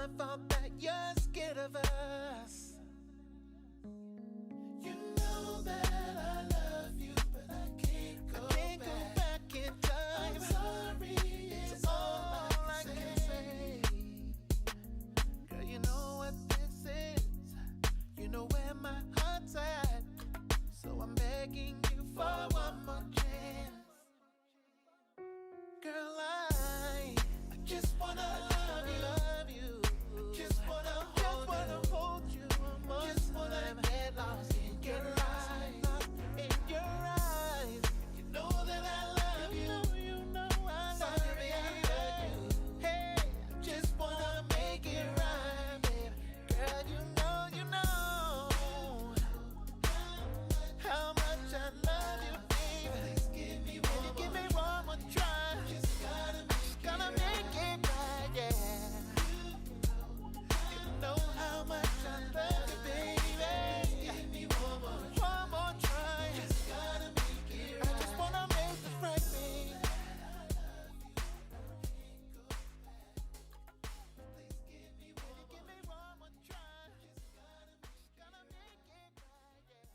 I thought that you're scared of us. You know that I love you, but I can't go back in time. I'm sorry, it's all I can say. Girl, you know what this is. You know where my heart's at. So I'm begging you for one more chance. Girl, I just wanna love you. Just wanna hold you. Just wanna get lost in your eyes. In your eyes. You know that I love you. You know I love you. Sorry I hurt you. Hey, I just wanna make it right, baby. Girl, you know how much I love you, baby. Please give me one more try. Just gotta make it right, yeah. You know how much I love you, baby. Give me one more try. Just gotta make it right. I just wanna make it right, baby. Please give me one more try. Just gotta make it right, yeah.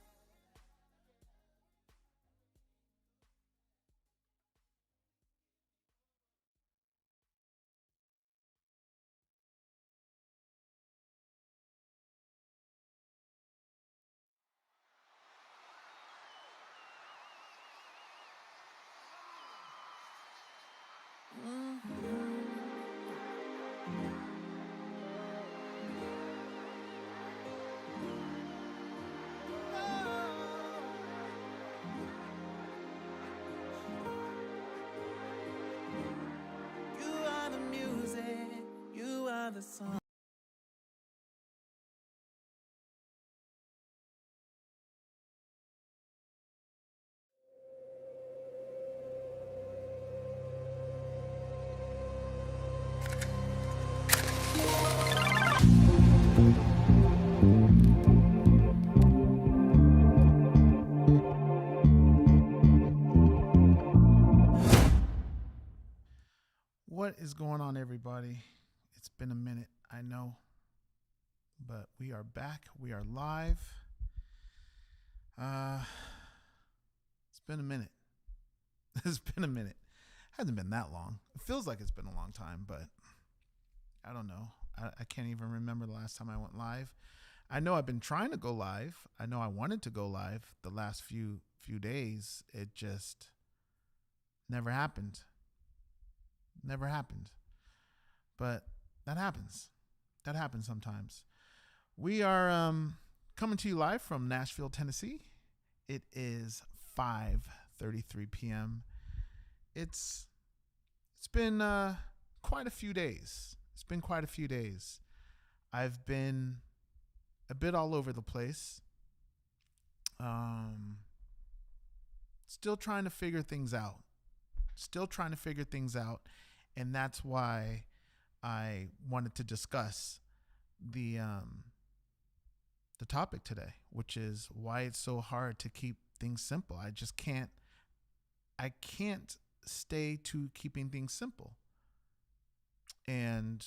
You are the music, you are the song. What is going on, everybody? It's been a minute, I know, but we are back. We are live. It's been a minute. It's been a minute. Hasn't been that long. It feels like it's been a long time, but I don't know. I can't even remember the last time I went live. I know I've been trying to go live. I know I wanted to go live the last few days. It just never happened. Never happened. But that happens. That happens sometimes. We are coming to you live from Nashville, Tennessee. It is 5:33 p.m. It's been quite a few days. It's been quite a few days. I've been a bit all over the place. Still trying to figure things out. And that's why I wanted to discuss the topic today, which is why it's so hard to keep things simple. I can't stay to keeping things simple. And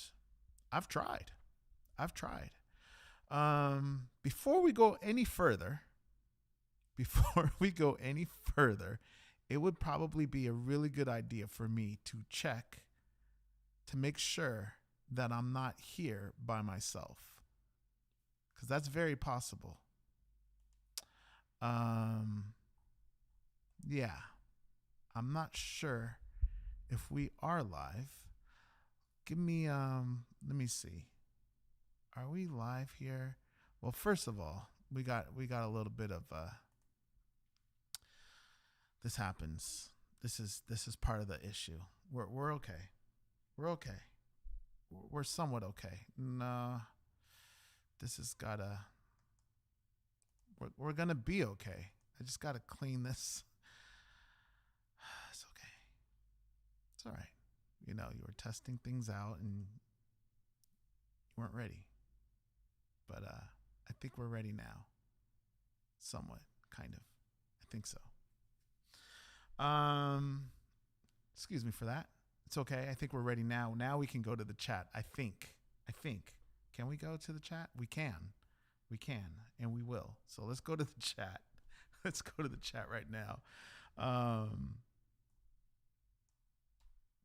I've tried. Before we go any further, it would probably be a really good idea for me to check to make sure that I'm not here by myself, because that's very possible. Yeah, I'm not sure if we are live. Give me, let me see. Are we live here? Well, first of all, we got a little bit of, this happens. This is part of the issue. We're okay. We're okay. We're somewhat okay. No, this has gotta, we're gonna be okay. I just gotta clean this. It's okay. It's all right. You know, you were testing things out and you weren't ready. But I think we're ready now. Somewhat, kind of. I think so. Excuse me for that. It's okay. I think we're ready now. Now we can go to the chat. I think. I think. Can we go to the chat? We can. We can, and we will. So let's go to the chat. Let's go to the chat right now.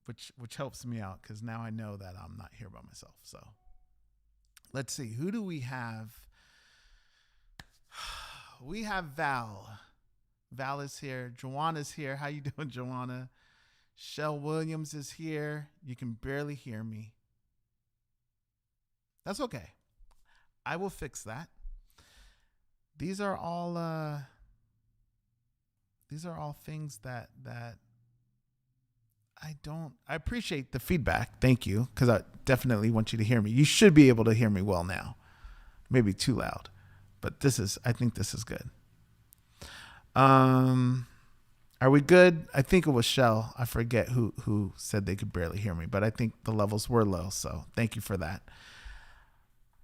Which helps me out because now I know that I'm not here by myself. So let's see. Who do we have? We have Val. Val is here. Joanna's here. How you doing, Joanna? Shell Williams is here. You can barely hear me. That's okay. I will fix that. These are all things that I appreciate the feedback. Thank you, because I definitely want you to hear me. You should be able to hear me well now. Maybe too loud, but I think this is good. Are we good? I think it was Shell. I forget who said they could barely hear me, but I think the levels were low. So thank you for that.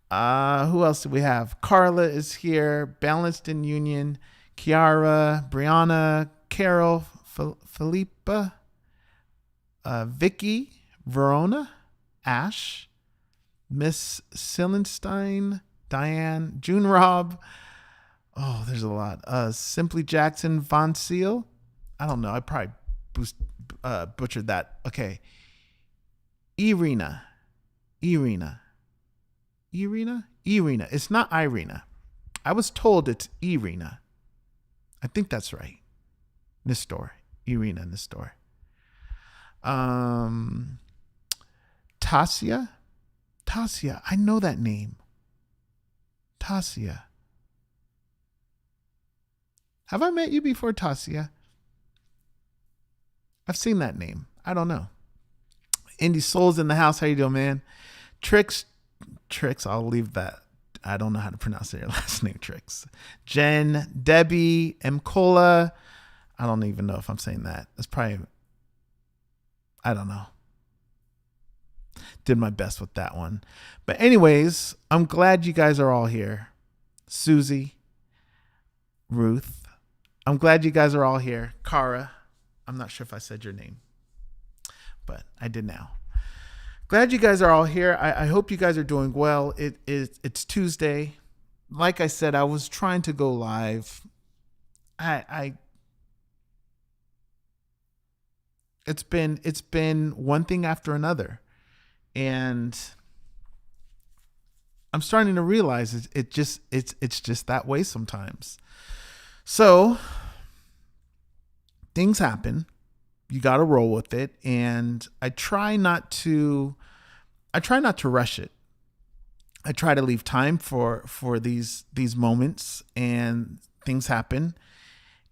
Who else do we have? Carla is here. Balanced in Union. Kiara, Brianna, Carol, Philippa, Vicky, Verona, Ash, Miss Sillenstein, Diane, June Rob. Oh, there's a lot. Simply Jackson, Von Seal. I don't know. I probably butchered that. Okay. Irina. It's not Irina. I was told it's Irina. I think that's right. Nistor. Irina Nistor. Tasia. I know that name. Tasia. Have I met you before, Tasia? I've seen that name. I don't know. Indie Souls in the house. How you doing, man? Tricks. I'll leave that. I don't know how to pronounce your last name, Tricks. Jen, Debbie, Mkola. I don't even know if I'm saying that. That's probably, I don't know. Did my best with that one. But anyways, I'm glad you guys are all here. Susie, Ruth. I'm glad you guys are all here. Kara. I'm not sure if I said your name, but I did now. Glad you guys are all here. I hope you guys are doing well. It's Tuesday. Like I said, I was trying to go live. It's been one thing after another, and I'm starting to realize it's just that way sometimes. So things happen. You got to roll with it, and I try not to rush it. I try to leave time for these moments, and things happen,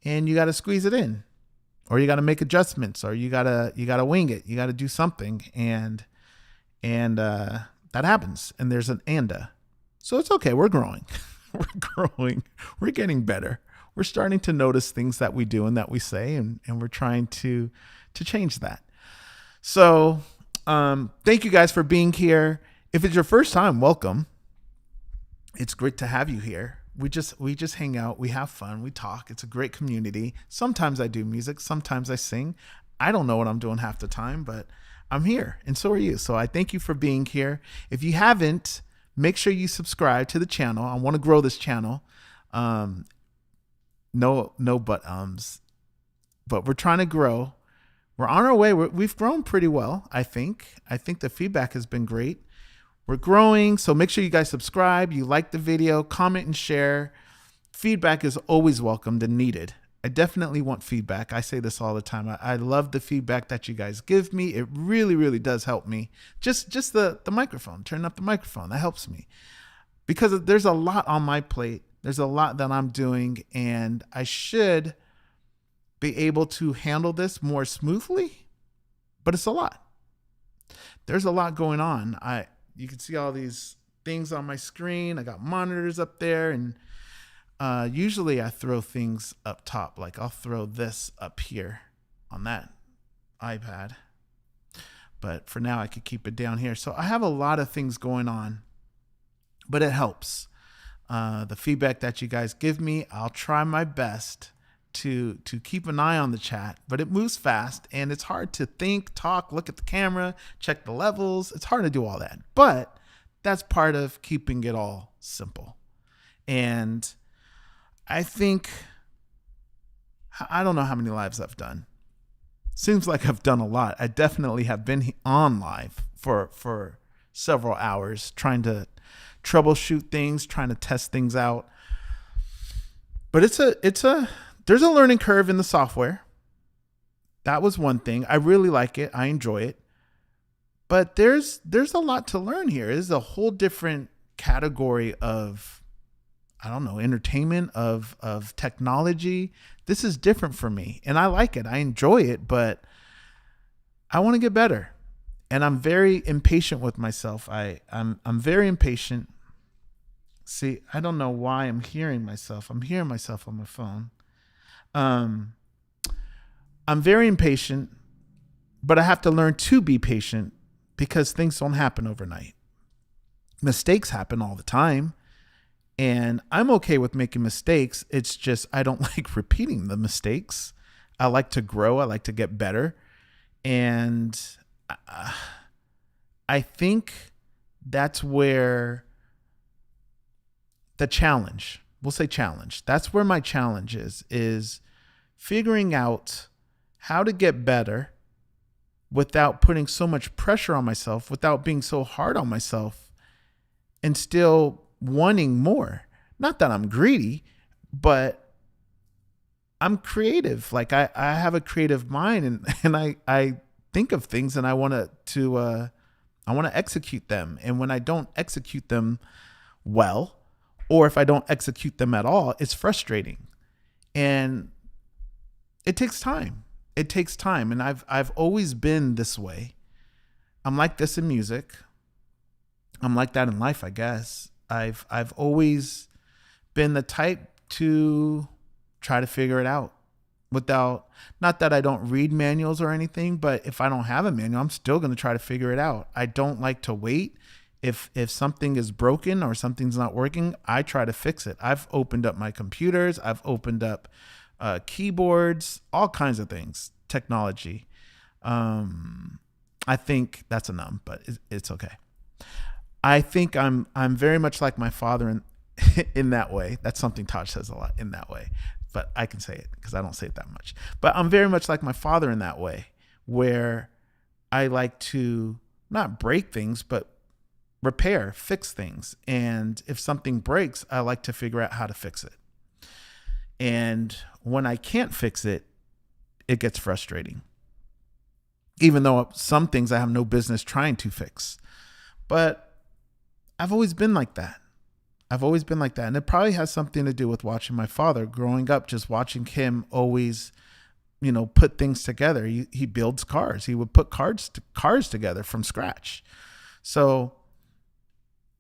and you got to squeeze it in, or you got to make adjustments, or you got to wing it. You got to do something, and that happens, and there's an anda. So it's okay. We're growing. We're growing. We're getting better. We're starting to notice things that we do and that we say, and we're trying to change that. So thank you guys for being here. If it's your first time, welcome. It's great to have you here. We just hang out. We have fun. We talk. It's a great community. Sometimes I do music. Sometimes I sing. I don't know what I'm doing half the time, but I'm here, and so are you. So I thank you for being here. If you haven't, make sure you subscribe to the channel. I want to grow this channel. No but we're trying to grow. We're on our way. We've grown pretty well, I think. I think the feedback has been great. We're growing, so make sure you guys subscribe, you like the video, comment and share. Feedback is always welcomed and needed. I definitely want feedback. I say this all the time. I love the feedback that you guys give me. It really, really does help me. Just the microphone, turn up the microphone. That helps me because there's a lot on my plate. There's a lot that I'm doing, and I should be able to handle this more smoothly, but it's a lot. There's a lot going on. You can see all these things on my screen. I got monitors up there, and usually I throw things up top. Like I'll throw this up here on that iPad, but for now I could keep it down here. So I have a lot of things going on, but it helps. The feedback that you guys give me, I'll try my best to keep an eye on the chat, but it moves fast and it's hard to think, talk, look at the camera, check the levels. It's hard to do all that, but That's part of keeping it all simple. And I think, I don't know how many lives I've done. Seems like I've done a lot. I definitely have been on live for several hours trying to troubleshoot things, trying to test things out. But there's a learning curve in the software. That was one thing. I really like it. I enjoy it. But there's a lot to learn here. This is a whole different category of, I don't know, entertainment, of technology. This is different for me, and I like it. I enjoy it, but I want to get better. And I'm very impatient with myself. I'm very impatient. See, I don't know why I'm hearing myself. I'm hearing myself on my phone. I'm very impatient, but I have to learn to be patient because things don't happen overnight. Mistakes happen all the time. And I'm okay with making mistakes. It's just I don't like repeating the mistakes. I like to grow. I like to get better. And I think that's where the challenge, we'll say challenge. That's where my challenge is figuring out how to get better without putting so much pressure on myself, without being so hard on myself, and still wanting more. Not that I'm greedy, but I'm creative. Like I have a creative mind, and I think of things, and I want to execute them. And when I don't execute them well, or if I don't execute them at all, it's frustrating. And it takes time. It takes time. And I've always been this way. I'm like this in music. I'm like that in life, I guess. I've always been the type to try to figure it out without, not that I don't read manuals or anything, but if I don't have a manual, I'm still going to try to figure it out. I don't like to wait. If something is broken or something's not working, I try to fix it. I've opened up my computers. I've opened up keyboards, all kinds of things, technology. I think that's a numb, but it's okay. I think I'm very much like my father in that way. That's something Taj says a lot, in that way, but I can say it because I don't say it that much. But I'm very much like my father in that way, where I like to not break things, but repair, fix things. And if something breaks, I like to figure out how to fix it. And when I can't fix it, it gets frustrating. Even though some things I have no business trying to fix. But I've always been like that. And it probably has something to do with watching my father growing up, just watching him always, put things together. He builds cars. He would put cars together from scratch. So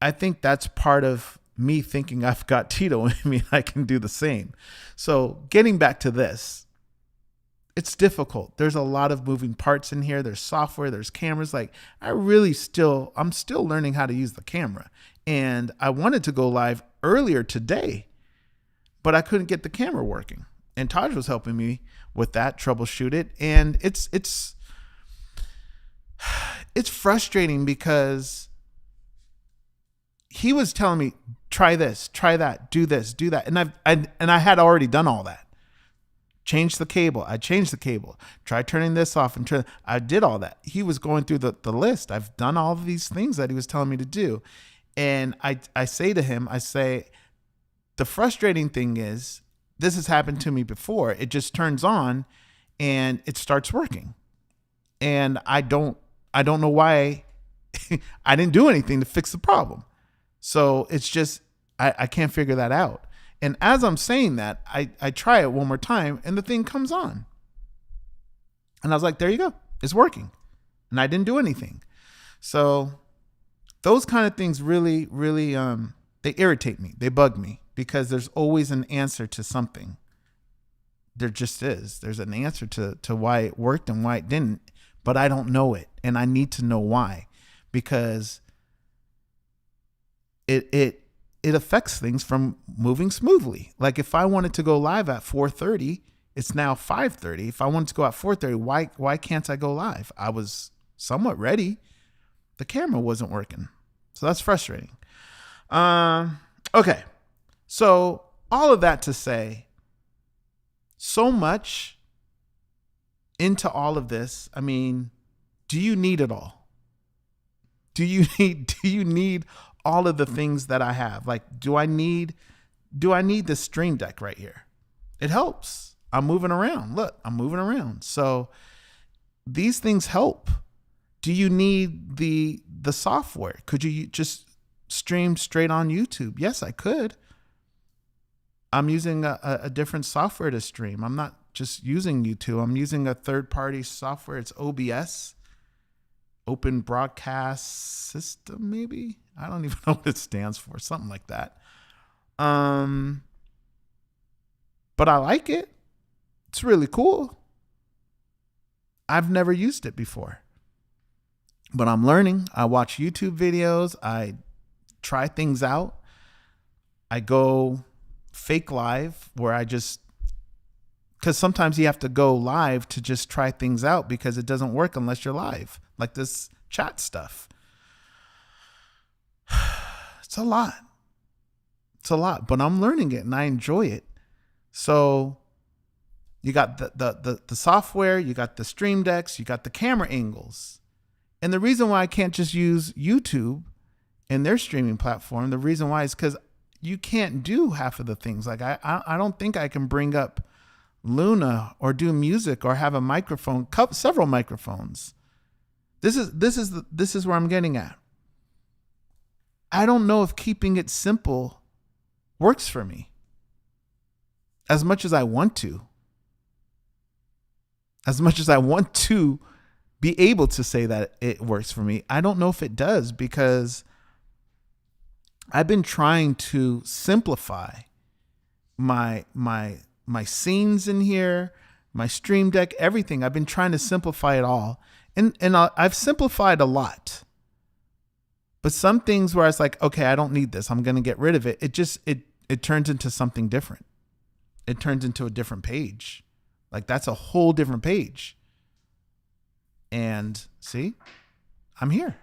I think that's part of me thinking I've got Tito in me. I can do the same. So getting back to this, it's difficult. There's a lot of moving parts in here. There's software, there's cameras. Like I'm still learning how to use the camera. And I wanted to go live earlier today, but I couldn't get the camera working. And Taj was helping me with that, troubleshoot it. And it's frustrating because he was telling me, try this, try that, do this, do that. And I had already done all that. Change the cable. I changed the cable. Try turning this off and I did all that. He was going through the list. I've done all of these things that he was telling me to do. And I say to him, the frustrating thing is this has happened to me before. It just turns on and it starts working. And I don't know why I didn't do anything to fix the problem. So it's just, I can't figure that out. And as I'm saying that, I try it one more time and the thing comes on. And I was like, there you go. It's working. And I didn't do anything. So those kind of things really, really, they irritate me. They bug me because there's always an answer to something. There just is. There's an answer to why it worked and why it didn't, but I don't know it. And I need to know why, because it affects things from moving smoothly. Like if I wanted to go live at 4:30, it's now 5:30. If I wanted to go at 4:30, why can't I go live? I was somewhat ready. The camera wasn't working. So that's frustrating. Okay. So all of that to say, so much into all of this. I mean, do you need it all? Do you need all of the things that I have? Like, do I need the Stream Deck right here? It helps. I'm moving around. Look, I'm moving around. So these things help. Do you need the software? Could you just stream straight on YouTube? Yes, I could. I'm using a different software to stream. I'm not just using YouTube. I'm using a third-party software. It's OBS, Open Broadcast System, maybe? I don't even know what it stands for. Something like that. But I like it. It's really cool. I've never used it before. But I'm learning. I watch YouTube videos. I try things out. I go fake live where because sometimes you have to go live to just try things out because it doesn't work unless you're live, like this chat stuff. It's a lot. But I'm learning it and I enjoy it. So you got the software, you got the Stream Decks, you got the camera angles. And the reason why I can't just use YouTube in their streaming platform, the reason why is because you can't do half of the things. Like I don't think I can bring up Luna or do music or have a microphone, several microphones. This is where I'm getting at. I don't know if keeping it simple works for me as much as I want to. As much as I want to be able to say that it works for me, I don't know if it does, because I've been trying to simplify my scenes in here, my Stream Deck, everything. I've been trying to simplify it all. And I've simplified a lot. But some things where it's like, okay, I don't need this, I'm going to get rid of it. It turns into something different. It turns into a different page. Like that's a whole different page. And see, I'm here.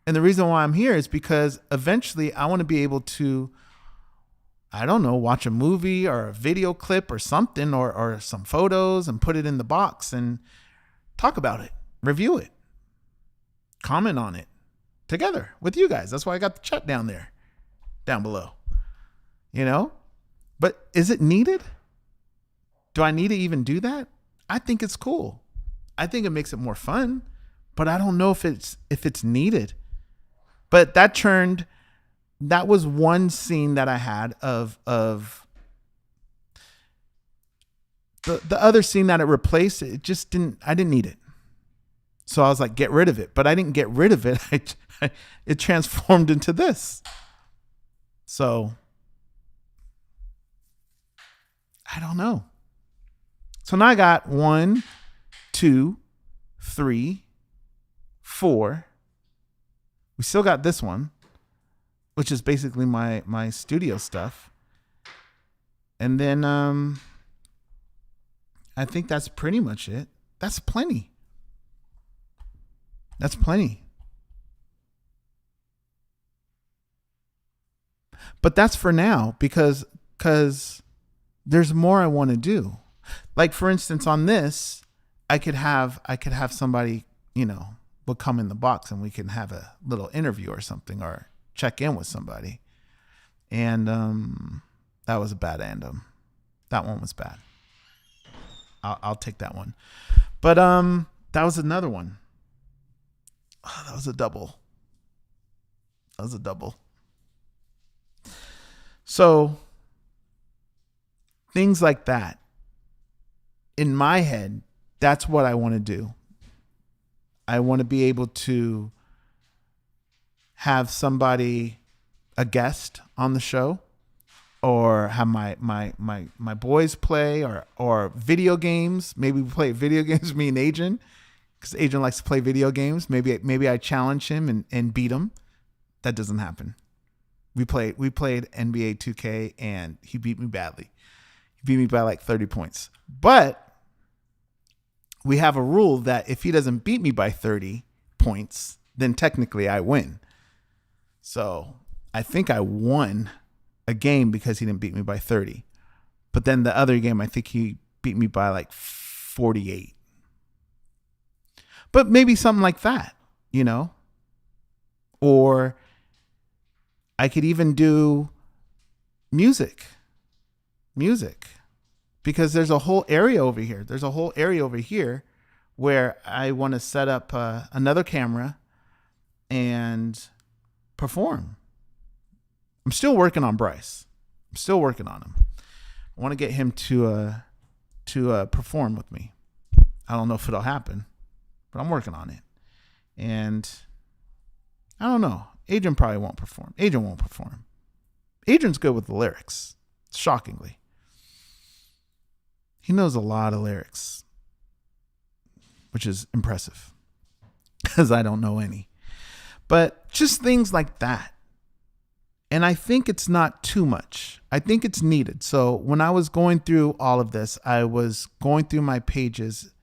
And the reason why I'm here is because eventually I want to be able to, I don't know, watch a movie or a video clip or something, or some photos and put it in the box and talk about it, review it, comment on it together with you guys. That's why I got the chat down below, but is it needed? Do I need to even do that? I think it's cool. I think it makes it more fun, but I don't know if it's needed. But that was one scene that I had of the other scene that it replaced. I didn't need it. So I was like, get rid of it. But I didn't get rid of it. It transformed into this. So I don't know. So now I got 1, 2, 3, 4. We still got this one, which is basically my studio stuff. And then I think that's pretty much it. That's plenty. But that's for now, because there's more I want to do. Like for instance, on this, I could have somebody, will come in the box and we can have a little interview or something, or check in with somebody. And that was a bad andom. That one was bad. I'll take that one. But that was another one. Oh, that was a double. So things like that. In my head, that's what I want to do. I want to be able to have somebody, a guest on the show, or have my boys play, or video games. Maybe we play video games, me and Adrian, because Adrian likes to play video games. Maybe I challenge him and beat him. That doesn't happen. We played NBA 2K and he beat me badly. He beat me by like 30 points. But we have a rule that if he doesn't beat me by 30 points, then technically I win. So I think I won a game because he didn't beat me by 30. But then the other game, I think he beat me by like 48. But maybe something like that, you know? Or I could even do music. Because there's a whole area over here. There's a whole area over here where I want to set up another camera and perform. I'm still working on Bryce. I'm still working on him. I want to get him to perform with me. I don't know if it'll happen, but I'm working on it. And I don't know. Adrian probably won't perform. Adrian's good with the lyrics, shockingly. He knows a lot of lyrics, which is impressive because I don't know any. But just things like that. And I think it's not too much. I think it's needed. So when I was going through all of this, I was going through my pages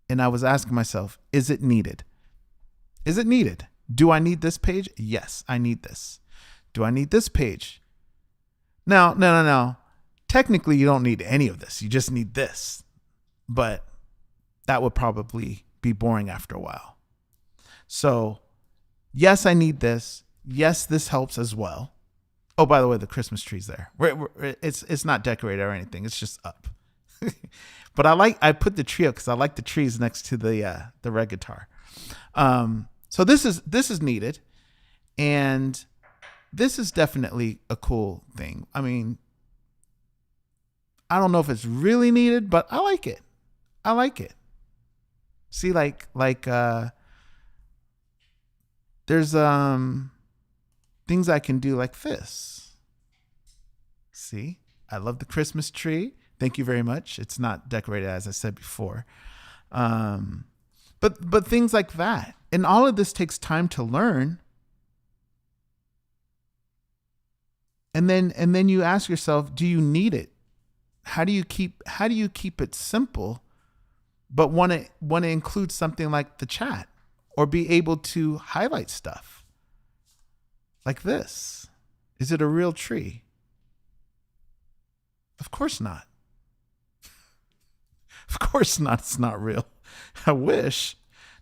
and I was asking myself, is it needed? Is it needed? Do I need this page? Yes, I need this. Do I need this page? No. Technically, you don't need any of this. You just need this. But that would probably be boring after a while. So, yes, I need this. Yes, this helps as well. Oh, by the way, the Christmas tree's there. It's not decorated or anything. It's just up. But I put the tree up because I like the trees next to the red guitar. So this is needed, and this is definitely a cool thing. I mean, I don't know if it's really needed, but I like it. See, like there's things I can do like this. See, I love the Christmas tree. Thank you very much. It's not decorated, as I said before. But things like that. And all of this takes time to learn. And then you ask yourself, do you need it? How do you keep it simple, but want to include something like the chat or be able to highlight stuff like this? Is it a real tree? Of course not. Of course not. It's not real. I wish.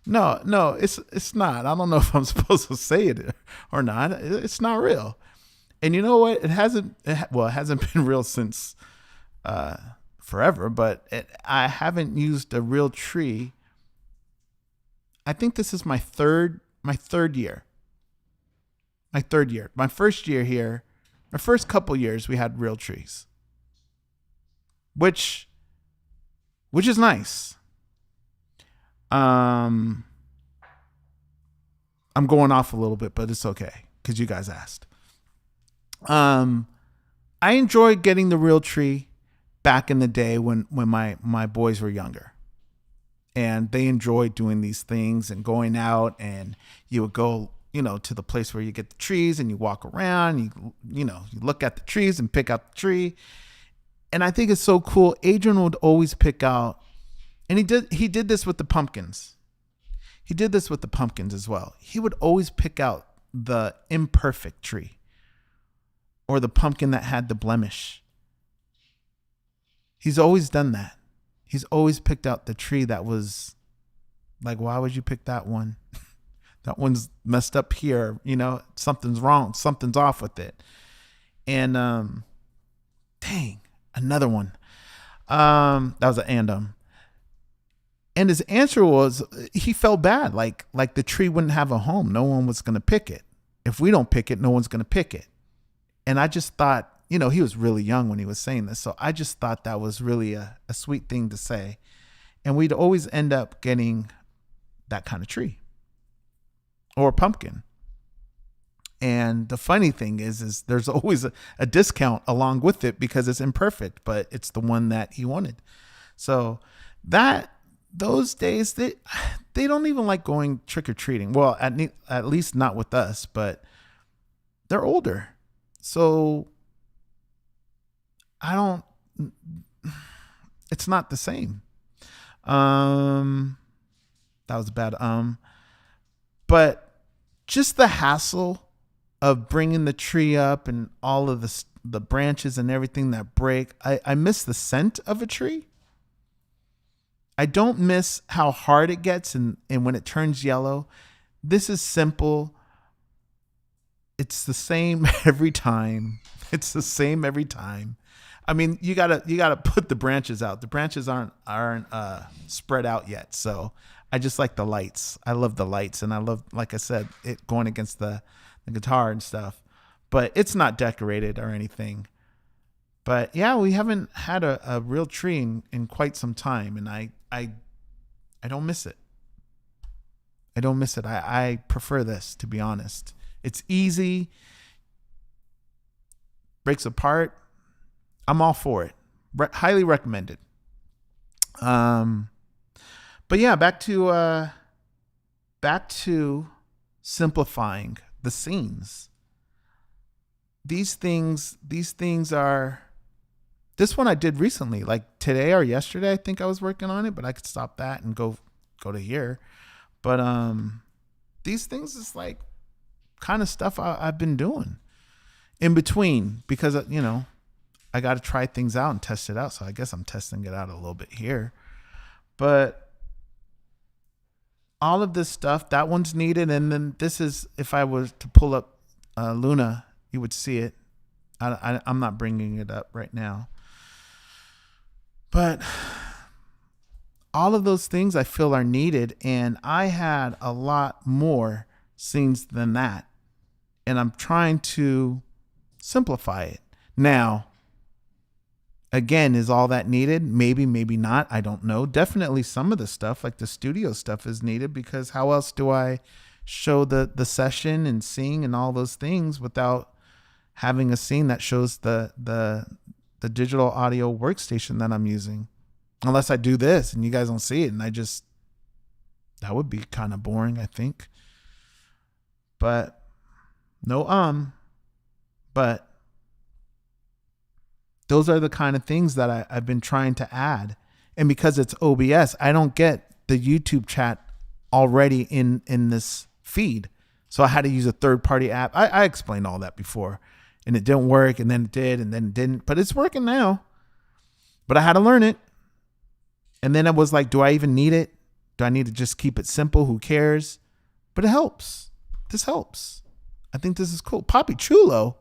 No, it's not. I don't know if I'm supposed to say it or not. It's not real. And you know what? It hasn't been real since forever, but I haven't used a real tree. I think this is my third year. My first year here, my first couple years, we had real trees, which is nice. I'm going off a little bit, but it's okay because you guys asked. I enjoyed getting the real tree back in the day when my boys were younger, and they enjoyed doing these things and going out, and you would go, to the place where you get the trees and you walk around, you look at the trees and pick out the tree. And I think it's so cool. Adrian would always pick out, and he did this with the pumpkins. He did this with the pumpkins as well. He would always pick out the imperfect tree or the pumpkin that had the blemish. He's always done that. He's always picked out the tree that was like, why would you pick that one? That one's messed up here. Something's wrong. Something's off with it. And dang, another one. That was an and his answer was he felt bad. Like the tree wouldn't have a home. No one was going to pick it. If we don't pick it, no one's going to pick it. And I just thought, he was really young when he was saying this. So I just thought that was really a sweet thing to say. And we'd always end up getting that kind of tree or pumpkin. And the funny thing is there's always a discount along with it because it's imperfect, but it's the one that he wanted. So those days, they don't even like going trick-or-treating. Well, at least not with us, but they're older. So it's not the same. That was bad. But just the hassle of bringing the tree up and all of the branches and everything that break. I miss the scent of a tree. I don't miss how hard it gets and when it turns yellow. This is simple. It's the same every time. It's the same every time. I mean, you gotta put the branches out. The branches aren't spread out yet. So I just like the lights. I love the lights, and I love, like I said, it going against the guitar and stuff. But it's not decorated or anything. But yeah, we haven't had a real tree in quite some time, and I don't miss it. I don't miss it. I prefer this, to be honest. It's easy. Breaks apart. I'm all for it. Highly recommended. But yeah, back to simplifying the scenes. These things are. This one I did recently, like today or yesterday. I think I was working on it, but I could stop that and go to here. But these things is like kind of stuff I've been doing in between, because I got to try things out and test it out. So I guess I'm testing it out a little bit here. But all of this stuff, that one's needed. And then this is, if I was to pull up Luna, you would see it. I'm not bringing it up right now. But all of those things I feel are needed. And I had a lot more scenes than that. And I'm trying to simplify it. Now, again, is all that needed? Maybe, maybe not. I don't know. Definitely some of the stuff, like the studio stuff, is needed, because how else do I show the session and sing and all those things without having a scene that shows the digital audio workstation that I'm using? Unless I do this and you guys don't see it, and that would be kind of boring, I think. But but those are the kind of things that I've been trying to add. And because it's OBS, I don't get the YouTube chat already in this feed. So I had to use a third-party app. I explained all that before, and it didn't work, and then it did, and then it didn't. But it's working now. But I had to learn it. And then it was like, do I even need it? Do I need to just keep it simple? Who cares? But it helps. This helps. I think this is cool. Poppy Chulo.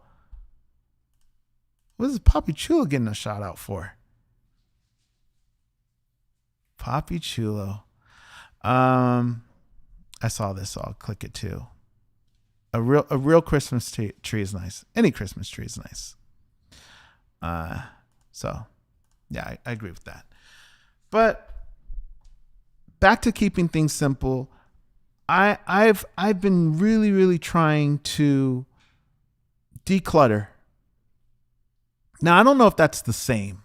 What is Poppy Chulo getting a shout out for? Poppy Chulo. I saw this, so I'll click it too. A real Christmas tree is nice. Any Christmas tree is nice. So yeah, I agree with that. But back to keeping things simple. I've been really, really trying to declutter. Now, I don't know if that's the same.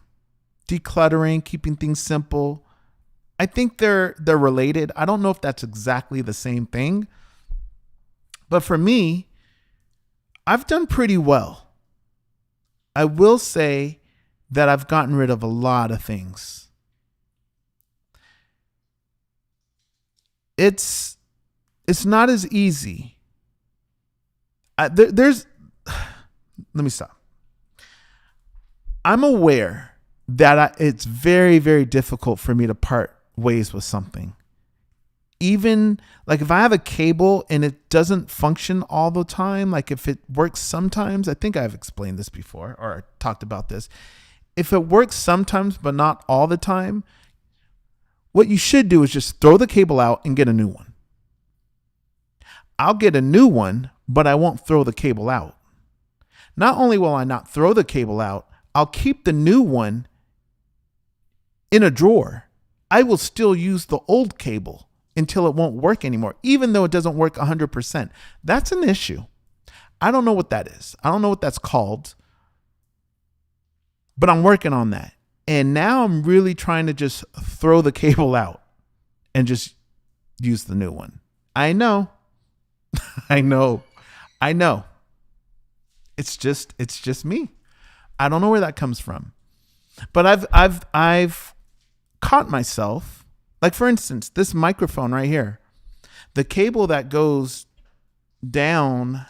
Decluttering, keeping things simple. I think they're related. I don't know if that's exactly the same thing. But for me, I've done pretty well. I will say that I've gotten rid of a lot of things. It's not as easy. Let me stop. I'm aware that it's very, very difficult for me to part ways with something. Even like if I have a cable and it doesn't function all the time, like if it works sometimes, I think I've explained this before or talked about this. If it works sometimes, but not all the time, what you should do is just throw the cable out and get a new one. I'll get a new one, but I won't throw the cable out. Not only will I not throw the cable out, I'll keep the new one in a drawer. I will still use the old cable until it won't work anymore, even though it doesn't work 100%. That's an issue. I don't know what that is. I don't know what that's called, but I'm working on that. And now I'm really trying to just throw the cable out and just use the new one. I know. I know. It's just me. I don't know where that comes from. But I've caught myself, like for instance, this microphone right here. The cable that goes down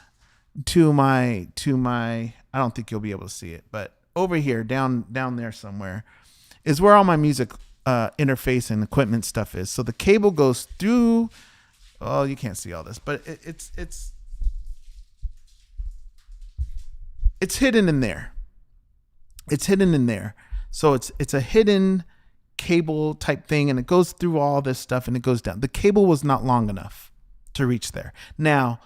to my I don't think you'll be able to see it, but over here down there somewhere is where all my music interface and equipment stuff is. So the cable goes through. Oh, you can't see all this, but it's hidden in there. It's hidden in there. So it's a hidden cable type thing, and it goes through all this stuff and it goes down. The cable was not long enough to reach there. Now,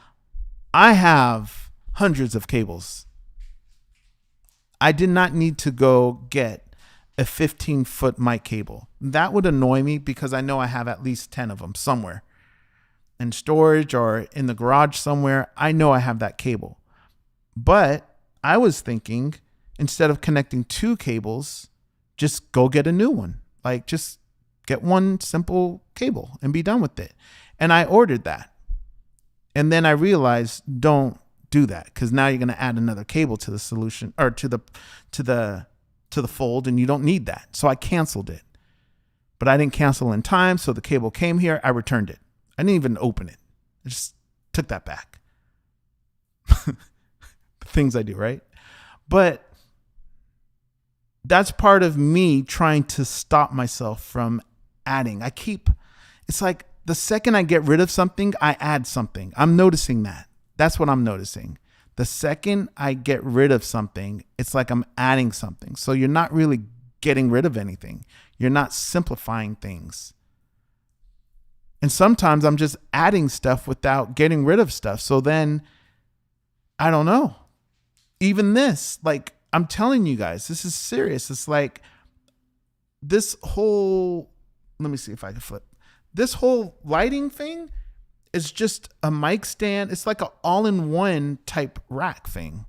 I have hundreds of cables. I did not need to go get a 15-foot mic cable. That would annoy me because I know I have at least 10 of them somewhere in storage or in the garage somewhere. I know I have that cable. But I was thinking, instead of connecting 2 cables, just go get a new one. Like, just get one simple cable and be done with it. And I ordered that. And then I realized, don't do that, because now you're going to add another cable to the solution, or to the fold, and you don't need that. So I canceled it. But I didn't cancel in time, so the cable came here. I returned it. I didn't even open it. I just took that back. Things I do, right? But that's part of me trying to stop myself from adding. It's like the second I get rid of something, I add something. I'm noticing that. That's what I'm noticing. The second I get rid of something, it's like I'm adding something. So you're not really getting rid of anything. You're not simplifying things. And sometimes I'm just adding stuff without getting rid of stuff. So then, I don't know. Even this, like, I'm telling you guys, this is serious. It's like this whole, let me see if I can flip. This whole lighting thing is just a mic stand. It's like an all-in-one type rack thing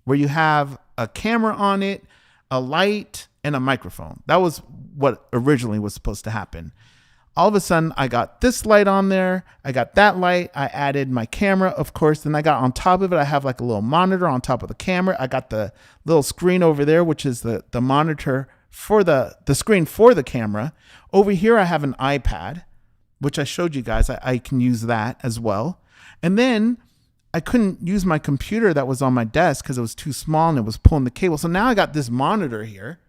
where you have a camera on it, a light, and a microphone. That was what originally was supposed to happen. All of a sudden, I got this light on there. I got that light. I added my camera, of course. Then I got on top of it, I have like a little monitor on top of the camera. I got the little screen over there, which is the monitor for the screen for the camera. Over here, I have an iPad, which I showed you guys. I can use that as well. And then I couldn't use my computer that was on my desk because it was too small and it was pulling the cable. So now I got this monitor here,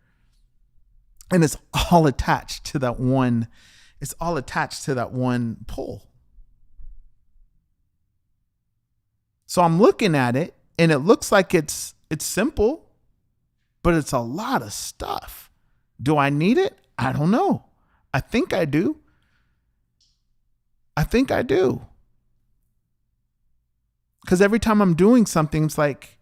and it's all attached to that one. It's all attached to that one pole. So I'm looking at it, and it looks like it's simple, but it's a lot of stuff. Do I need it? I don't know. I think I do. Because every time I'm doing something, it's like,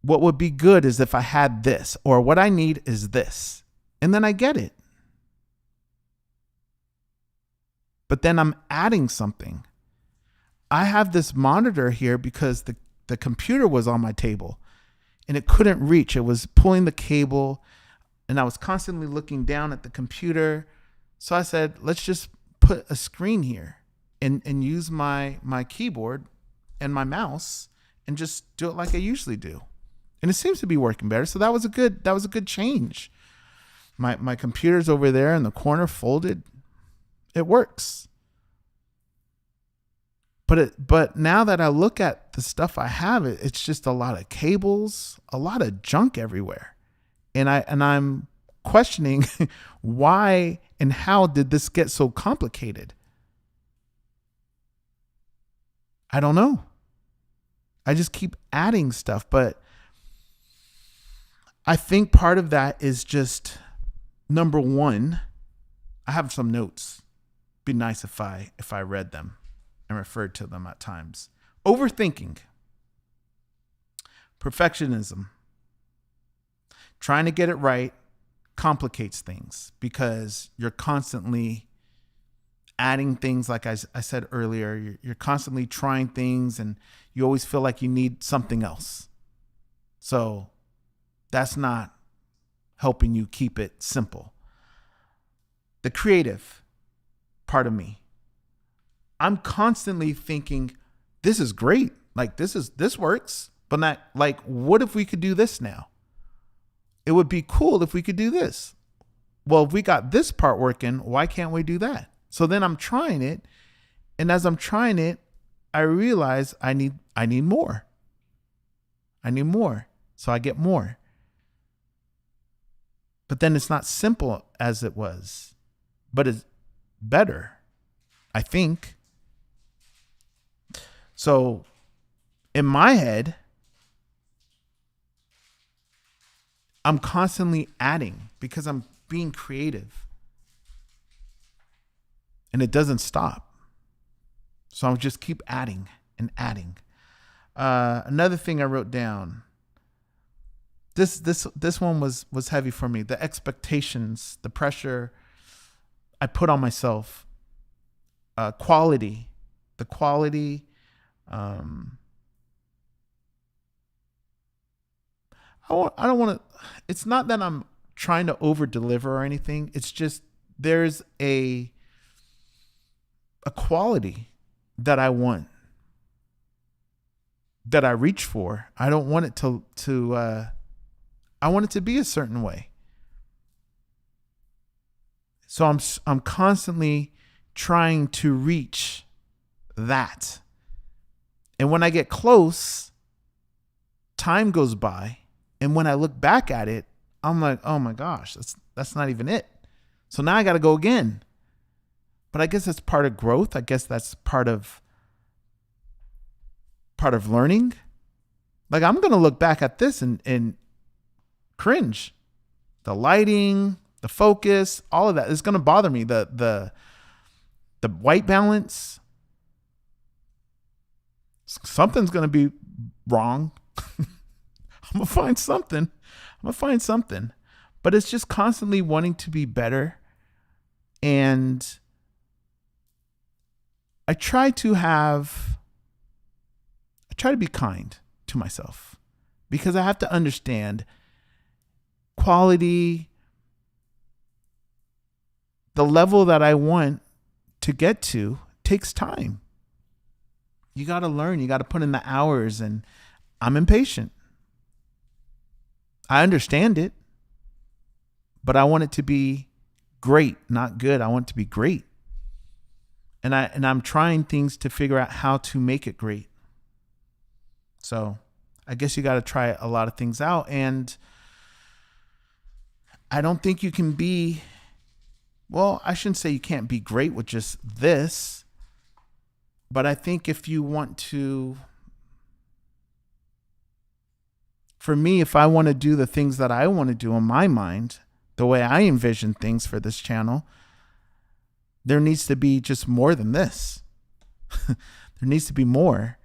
what would be good is if I had this, or what I need is this. And then I get it. But then I'm adding something. I have this monitor here because the computer was on my table and it couldn't reach. It was pulling the cable, and I was constantly looking down at the computer. So I said, let's just put a screen here and use my keyboard and my mouse and just do it like I usually do. And it seems to be working better. So that was a good change. My computer's over there in the corner folded. It works. But now that I look at the stuff I have, it's just a lot of cables, a lot of junk everywhere. And I'm questioning why and how did this get so complicated? I don't know. I just keep adding stuff, but I think part of that is just, number one, I have some notes. Be nice if I read them and referred to them at times. Overthinking. Perfectionism. Trying to get it right complicates things because you're constantly adding things. Like I said earlier, you're constantly trying things and you always feel like you need something else. So that's not helping you keep it simple. The creative part of me. I'm constantly thinking, this is great. Like this works, but not like, what if we could do this now? It would be cool if we could do this. Well, if we got this part working, why can't we do that? So then I'm trying it. And as I'm trying it, I realize I need more. I need more. So I get more. But then it's not simple as it was, but it's better, I think. So in my head, I'm constantly adding because I'm being creative. And it doesn't stop. So I'll just keep adding and adding. Another thing I wrote down. This one was heavy for me. The expectations, the pressure I put on myself. Quality. The quality. I don't want to. It's not that I'm trying to over deliver or anything. It's just there's a quality that I want, that I reach for. I don't want it to I want it to be a certain way. So I'm constantly trying to reach that. And when I get close, time goes by, and when I look back at it, I'm like, "Oh my gosh, that's not even it." So now I got to go again. But I guess that's part of growth. I guess that's part of learning. Like, I'm going to look back at this and cringe. The lighting, the focus, all of that is going to bother me. The white balance, something's going to be wrong. I'm going to find something. But it's just constantly wanting to be better. And I try to be kind to myself, because I have to understand quality, the level that I want to get to takes time. You got to learn, you got to put in the hours, and I'm impatient. I understand it, but I want it to be great, not good. I want it to be great. And I'm trying things to figure out how to make it great. So I guess you got to try a lot of things out. And I don't think you can be, well, I shouldn't say you can't be great with just this. But I think if you want to, for me, if I want to do the things that I want to do in my mind, the way I envision things for this channel, there needs to be just more than this. There needs to be more,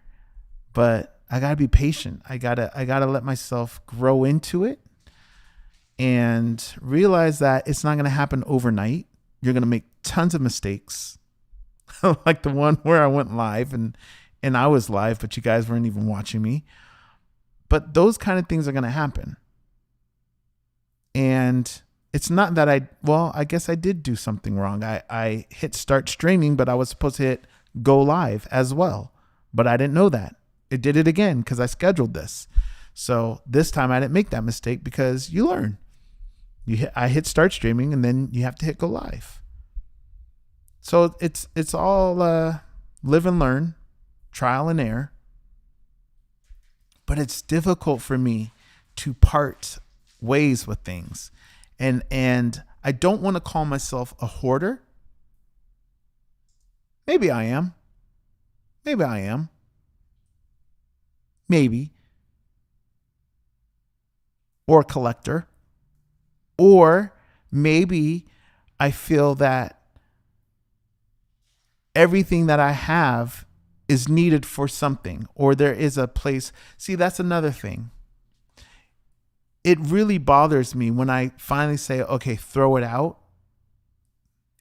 but I gotta be patient. I gotta let myself grow into it and realize that it's not gonna happen overnight. You're gonna make tons of mistakes, like the one where I went live and I was live, but you guys weren't even watching me. But those kind of things are gonna happen, and it's not that I guess I did do something wrong. I hit start streaming, but I was supposed to hit go live as well. But I didn't know that. It did it again because I scheduled this. So this time I didn't make that mistake, because you learn. I hit start streaming, and then you have to hit go live. So it's all live and learn, trial and error. But it's difficult for me to part ways with things. And I don't want to call myself a hoarder. Maybe I am. Maybe. Or a collector. Or maybe I feel that everything that I have is needed for something, or there is a place. See, that's another thing. It really bothers me when I finally say, okay, throw it out.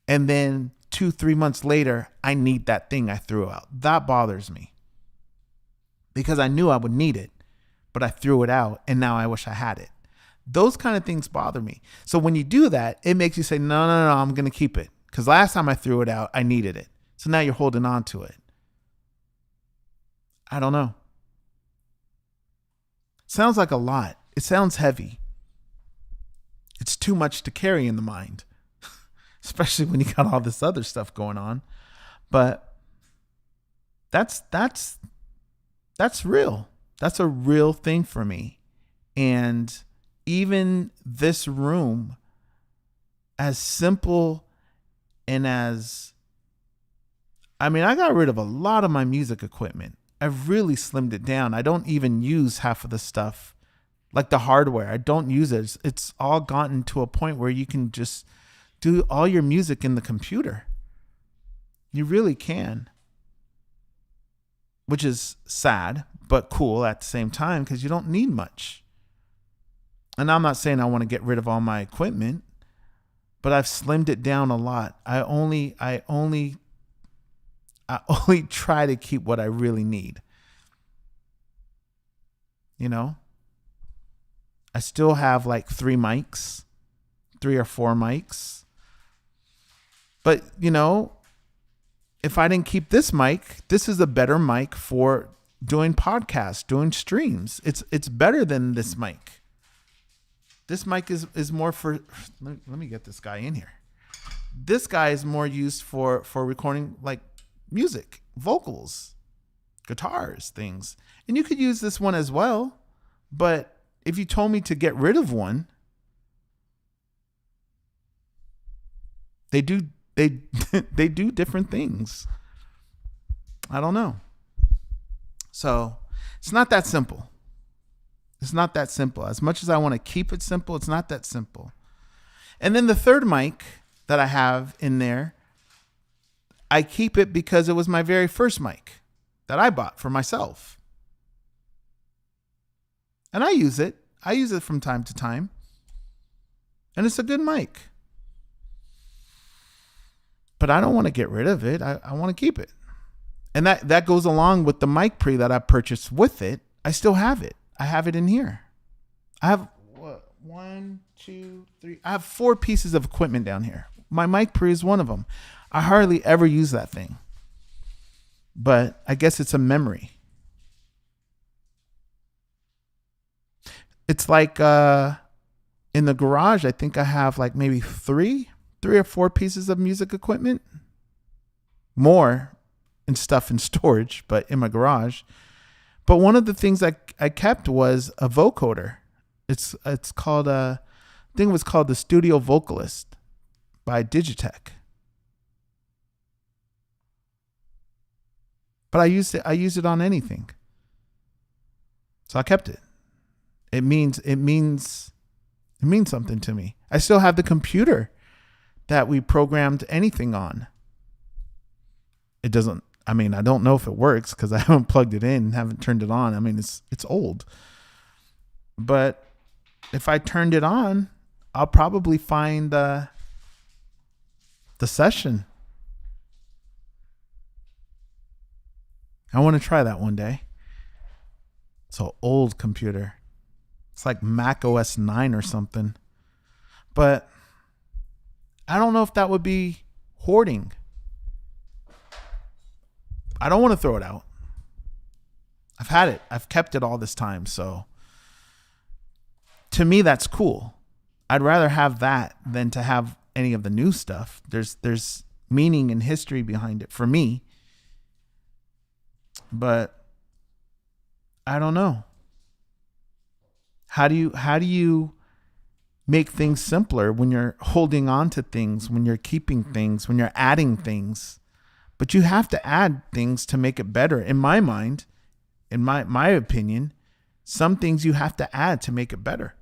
And then 2-3 months later, I need that thing I threw out. That bothers me, because I knew I would need it, but I threw it out, and now I wish I had it. Those kind of things bother me. So when you do that, it makes you say, no, I'm going to keep it, because last time I threw it out, I needed it. So now you're holding on to it. I don't know. Sounds like a lot. It sounds heavy. It's too much to carry in the mind, especially when you got all this other stuff going on. But That's that's real. That's a real thing for me. And even this room, as simple and as, I mean, I got rid of a lot of my music equipment. I've really slimmed it down. I don't even use half of the stuff, like the hardware. I don't use it. It's all gotten to a point where you can just do all your music in the computer. You really can, which is sad, but cool at the same time because you don't need much. And I'm not saying I want to get rid of all my equipment, but I've slimmed it down a lot. I only try to keep what I really need. You know, I still have like 3 or 4 mics. But, you know, if I didn't keep this mic, this is a better mic for doing podcasts, doing streams. It's better than this mic. This mic is more for, let me get this guy in here. This guy is more used for recording like music, vocals, guitars, things. And you could use this one as well. But if you told me to get rid of one, they do different things. I don't know. So it's not that simple. It's not that simple. As much as I want to keep it simple, it's not that simple. And then the third mic that I have in there, I keep it because it was my very first mic that I bought for myself. And I use it. I use it from time to time. And it's a good mic. But I don't want to get rid of it. I want to keep it. And that goes along with the mic pre that I purchased with it. I still have it. I have it in here. I have 1, 2, 3. I have 4 pieces of equipment down here. My mic pre is one of them. I hardly ever use that thing. But I guess it's a memory. It's like in the garage, I think I have like maybe 3 or 4 pieces of music equipment. More and stuff in storage, but in my garage. But one of the things I kept was a vocoder. It's called I think it was called the Studio Vocalist by Digitech. But I used it on anything. So I kept it. It means something to me. I still have the computer that we programmed anything on. It doesn't, I mean, I don't know if it works because I haven't plugged it in and haven't turned it on. I mean, it's old. But if I turned it on, I'll probably find the session. I want to try that one day. It's an old computer. It's like Mac OS 9 or something. But I don't know if that would be hoarding. I don't want to throw it out. I've had it. I've kept it all this time. So to me, that's cool. I'd rather have that than to have any of the new stuff. There's meaning and history behind it for me. But I don't know. How do you make things simpler when you're holding on to things, when you're keeping things, when you're adding things? But you have to add things to make it better. In my mind, in my opinion, some things you have to add to make it better.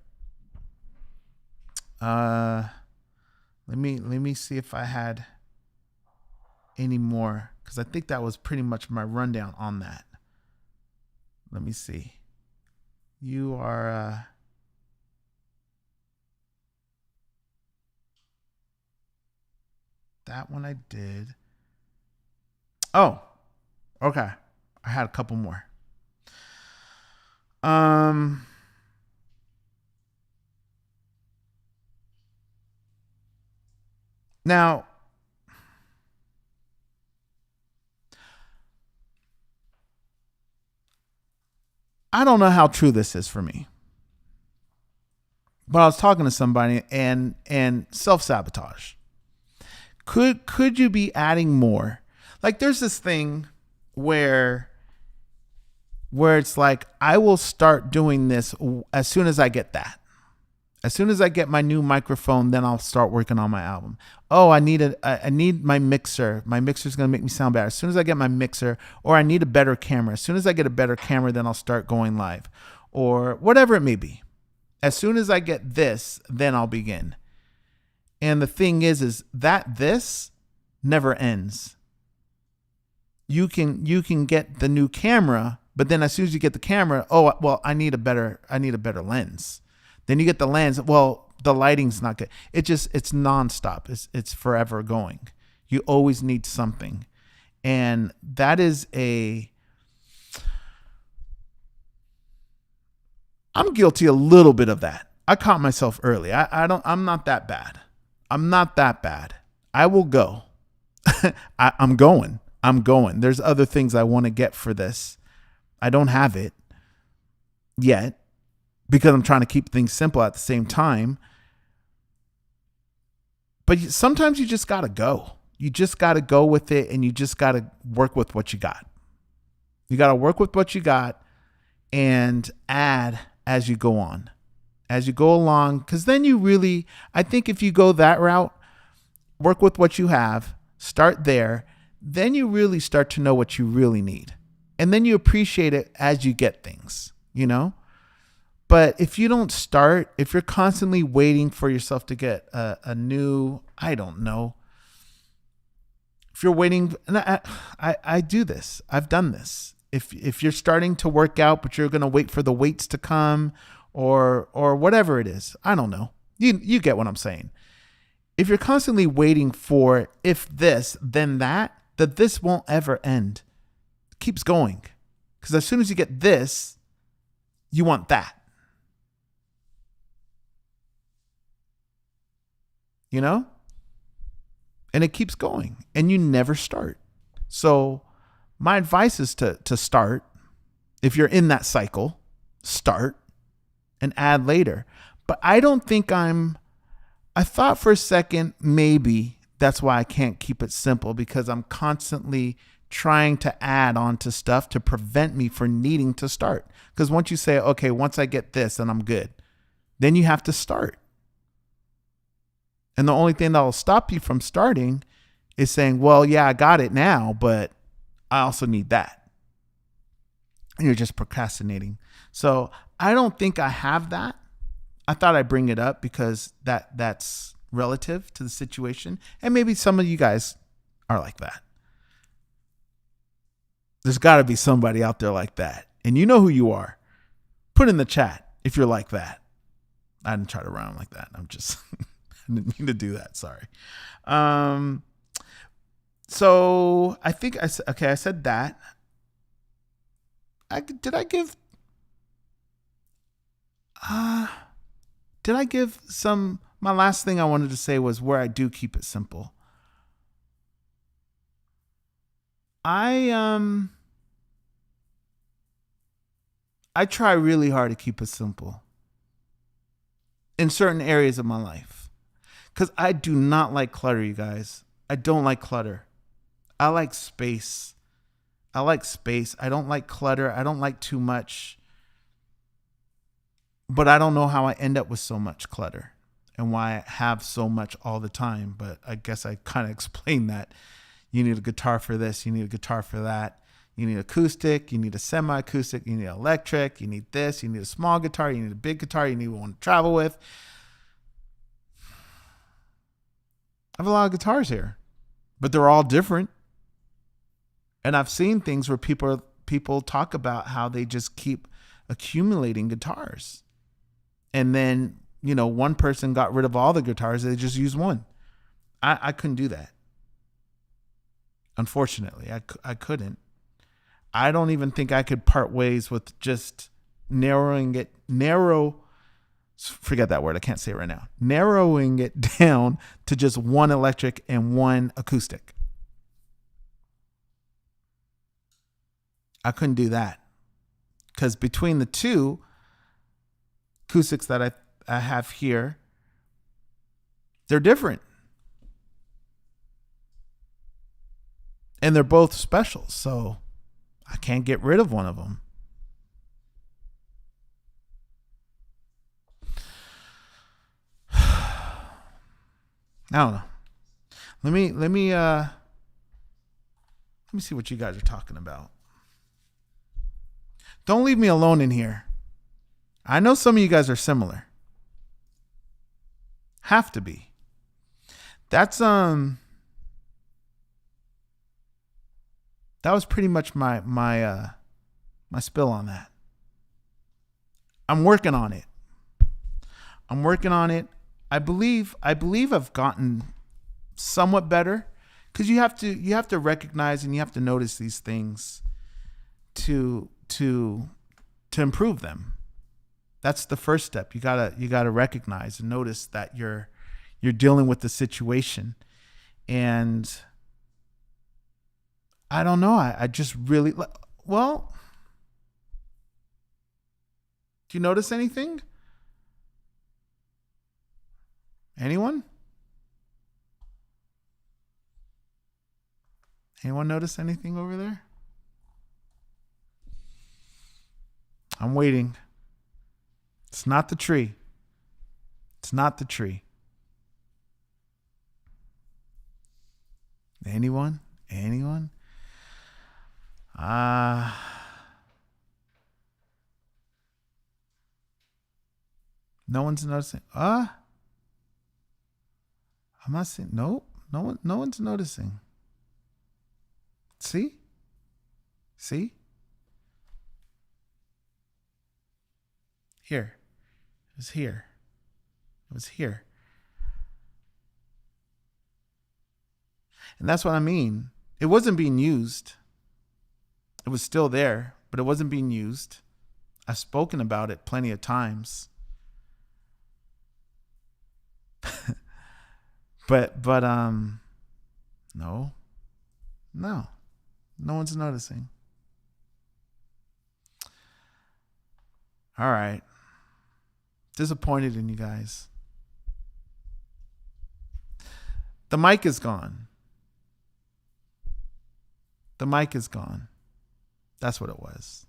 Let me see if I had any more, because I think that was pretty much my rundown on that. Let me see. You are that one I did. Oh, okay. I had a couple more. Now, I don't know how true this is for me, but I was talking to somebody and self-sabotage. Could you be adding more? Like there's this thing, where it's like, I will start doing this as soon as I get that. As soon as I get my new microphone, then I'll start working on my album. Oh, I need my mixer. My mixer's going to make me sound better. As soon as I get my mixer, or I need a better camera. As soon as I get a better camera, then I'll start going live, or whatever it may be. As soon as I get this, then I'll begin. And the thing is that this never ends. You can get the new camera, but then as soon as you get the camera, oh, well, I need a better lens. Then you get the lens. Well, the lighting's not good. It's nonstop. It's forever going. You always need something. And that is I'm guilty a little bit of that. I caught myself early. I'm not that bad. I'm not that bad. I will go. I'm going. There's other things I want to get for this. I don't have it yet, because I'm trying to keep things simple at the same time. But sometimes you just got to go. You just got to go with it, and you just got to work with what you got. You got to work with what you got and add as you go on, as you go along. Because then I think if you go that route, work with what you have, start there, then you really start to know what you really need. And then you appreciate it as you get things, But if you don't start, if you're constantly waiting for yourself to get a new, I don't know. If you're waiting, and I do this. I've done this. If you're starting to work out, but you're going to wait for the weights to come or whatever it is, I don't know. You get what I'm saying. If you're constantly waiting for if this, then that this won't ever end. It keeps going. Because as soon as you get this, you want that. And it keeps going, and you never start. So my advice is to start. If you're in that cycle, start and add later. But I don't think I thought for a second, maybe that's why I can't keep it simple, because I'm constantly trying to add on to stuff to prevent me from needing to start. Because once you say, okay, once I get this, then I'm good, then you have to start. And the only thing that will stop you from starting is saying, well, yeah, I got it now, but I also need that. And you're just procrastinating. So I don't think I have that. I thought I'd bring it up because that's relative to the situation. And maybe some of you guys are like that. There's got to be somebody out there like that. And you know who you are. Put in the chat if you're like that. I didn't try to rhyme like that. I'm just... I didn't mean to do that. Sorry. So I think I said that. Did I give some, my last thing I wanted to say was where I do keep it simple. I try really hard to keep it simple in certain areas of my life. Because I do not like clutter, you guys. I don't like clutter. I like space. I don't like clutter. I don't like too much. But I don't know how I end up with so much clutter and why I have so much all the time. But I guess I kind of explained that. You need a guitar for this. You need a guitar for that. You need acoustic. You need a semi-acoustic. You need electric. You need this. You need a small guitar. You need a big guitar. You need one to travel with. I have a lot of guitars here, but they're all different. And I've seen things where people talk about how they just keep accumulating guitars. And then, one person got rid of all the guitars. They just use one. I couldn't do that. Unfortunately, I couldn't. I don't even think I could part ways with just forget that word. I can't say it right now. Narrowing it down to just one electric and one acoustic. I couldn't do that. Because between the two acoustics that I have here, they're different. And they're both special. So I can't get rid of one of them. I don't know. Let me see what you guys are talking about. Don't leave me alone in here. I know some of you guys are similar. Have to be. That's that was pretty much my spill on that. I'm working on it. I believe I've gotten somewhat better, because you have to recognize and you have to notice these things to improve them. That's the first step. You gotta recognize and notice that you're dealing with the situation. And I don't know. I just really, well, do you notice anything? Anyone? Anyone notice anything over there? I'm waiting. It's not the tree. It's not the tree. Anyone? Anyone? No one's noticing. I'm not seeing. Nope. No one's noticing. See? Here. It was here. And that's what I mean. It wasn't being used. It was still there, but it wasn't being used. I've spoken about it plenty of times. but no one's noticing. All right. Disappointed in you guys. The mic is gone. That's what it was.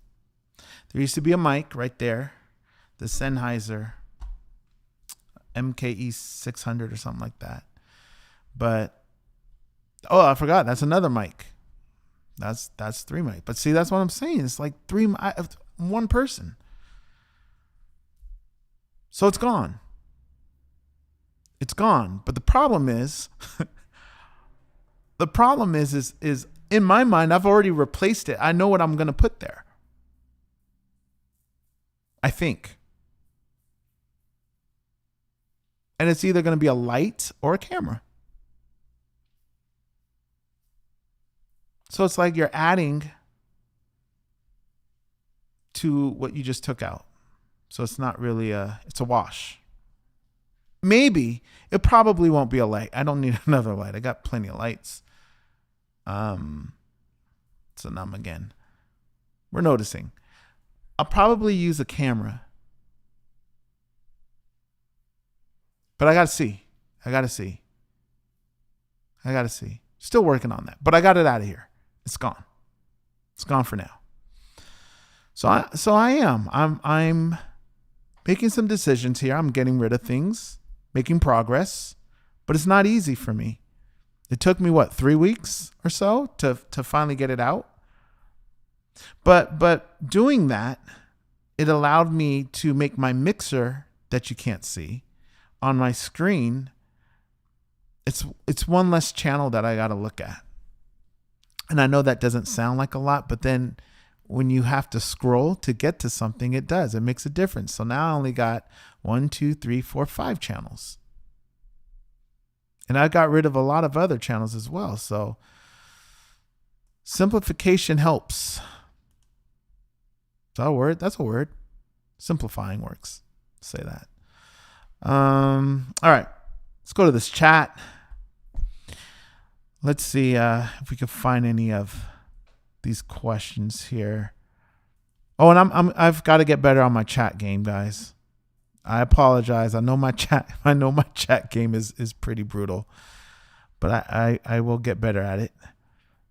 There used to be a mic right there. The Sennheiser MKE 600 or something like that. But, I forgot. That's another mic. That's 3 mics. But see, that's what I'm saying. It's like one person. So it's gone. But the problem is, is in my mind, I've already replaced it. I know what I'm going to put there. I think. And it's either going to be a light or a camera. So it's like you're adding to what you just took out. So it's not really it's a wash. Maybe. It probably won't be a light. I don't need another light. I got plenty of lights. So now again. We're noticing. I'll probably use a camera. But I got to see. Still working on that. But I got it out of here. It's gone. It's gone for now. So I am. I'm making some decisions here. I'm getting rid of things, making progress, but it's not easy for me. It took me 3 weeks or so to finally get it out. But doing that, it allowed me to make my mixer that you can't see on my screen. It's one less channel that I got to look at. And I know that doesn't sound like a lot, but then when you have to scroll to get to something, it does. It makes a difference. So now I only got 1, 2, 3, 4, 5 channels. And I got rid of a lot of other channels as well. So simplification helps. Is that a word? That's a word. Simplifying works. Say that. All right. Let's go to this chat. Let's see if we can find any of these questions here. Oh, and I've got to get better on my chat game, guys. I apologize. I know my chat game is pretty brutal, but I will get better at it.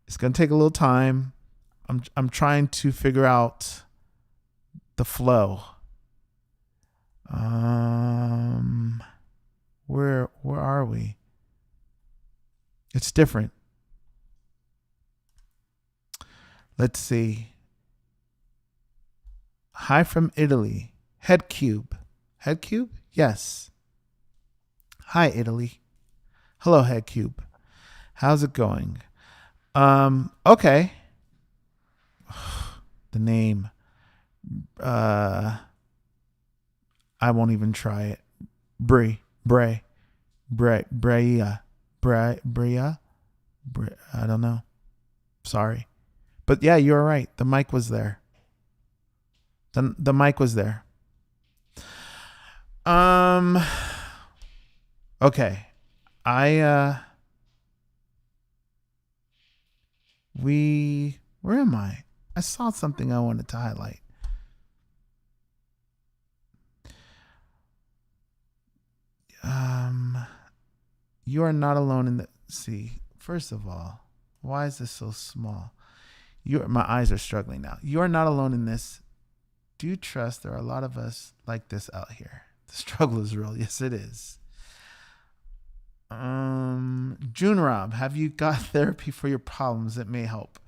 It's going to take a little time. I'm trying to figure out the flow. Where are we? It's different. Let's see. Hi from Italy. Head Cube. Head Cube? Yes. Hi, Italy. Hello, Head Cube. How's it going? Okay. The name. I won't even try it. Brea. I don't know. Sorry. But yeah, you're right. The mic was there. The mic was there. Okay. Where am I? I saw something I wanted to highlight. You are not alone in the see. First of all, why is this so small? My eyes are struggling now. You are not alone in this. Do you trust there are a lot of us like this out here? The struggle is real. Yes, it is. June Rob, have you got therapy for your problems that may help?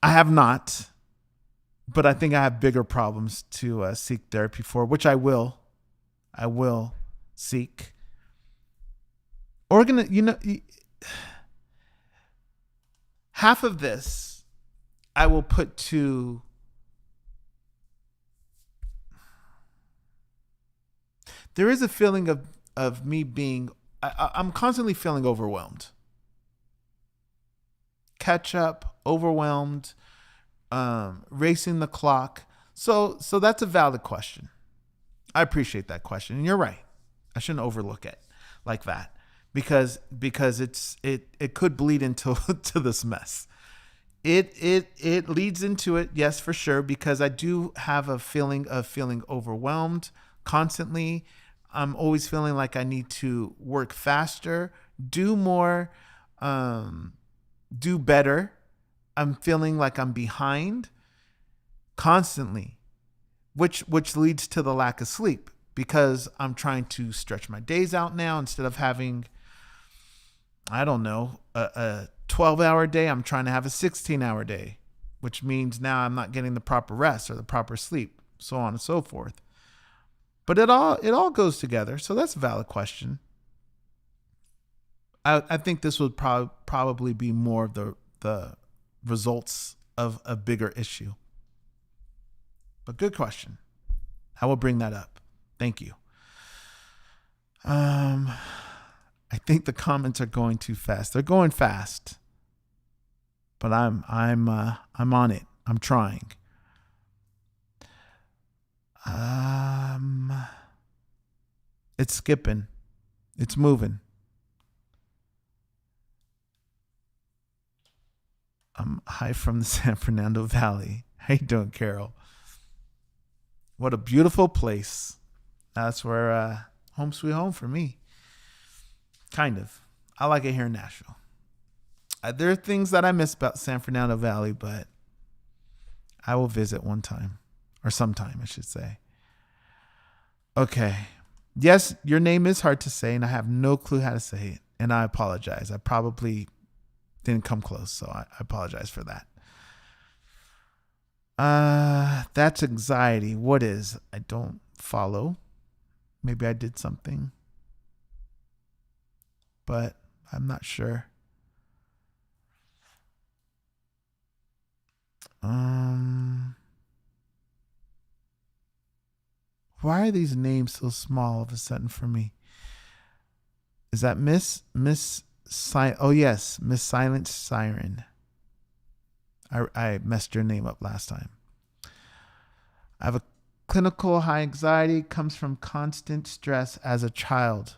I have not, but I think I have bigger problems to seek therapy for, which I will. I will seek. Half of this I will put to there is a feeling of me being I'm constantly feeling overwhelmed. Catch up, overwhelmed, racing the clock. So that's a valid question. I appreciate that question. And you're right. I shouldn't overlook it like that because it could bleed into to this mess. It leads into it, yes, for sure, because I do have a feeling of feeling overwhelmed constantly. I'm always feeling like I need to work faster, do more, do better. I'm feeling like I'm behind constantly, which leads to the lack of sleep because I'm trying to stretch my days out now instead of having, I don't know, a 12-hour day. I'm trying to have a 16-hour day, which means now I'm not getting the proper rest or the proper sleep, so on and so forth. But it all goes together. So that's a valid question. I think this would probably be more of the results of a bigger issue. But good question. I will bring that up. Thank you. I think the comments are going too fast. They're going fast. But I'm on it. I'm trying. It's skipping. It's moving. Hi from the San Fernando Valley. How you doing, Carol? What a beautiful place. That's where home sweet home for me. Kind of. I like it here in Nashville. There are things that I miss about San Fernando Valley, but I will visit one time. Or sometime, I should say. Okay. Yes, your name is hard to say, and I have no clue how to say it. And I apologize. I probably didn't come close, so I apologize for that. That's anxiety. What is? I don't follow. Maybe I did something, but I'm not sure. Why are these names so small all of a sudden for me? Is that Miss oh yes, Miss Silent Siren. I messed your name up last time. I have a clinical high anxiety, comes from constant stress as a child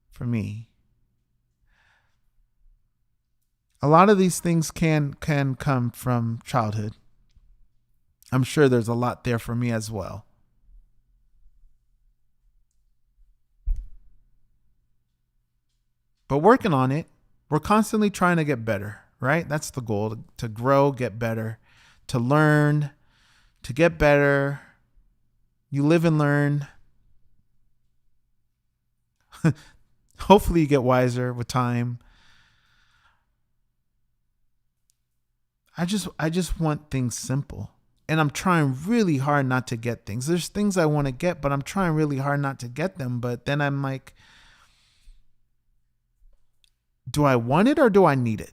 for me. A lot of these things can come from childhood. I'm sure there's a lot there for me as well. But working on it, we're constantly trying to get better, right? That's the goal, to grow, get better, to learn, to get better. You live and learn. Hopefully you get wiser with time. I just want things simple. And I'm trying really hard not to get things. There's things I want to get, but I'm trying really hard not to get them. But then I'm like, do I want it or do I need it?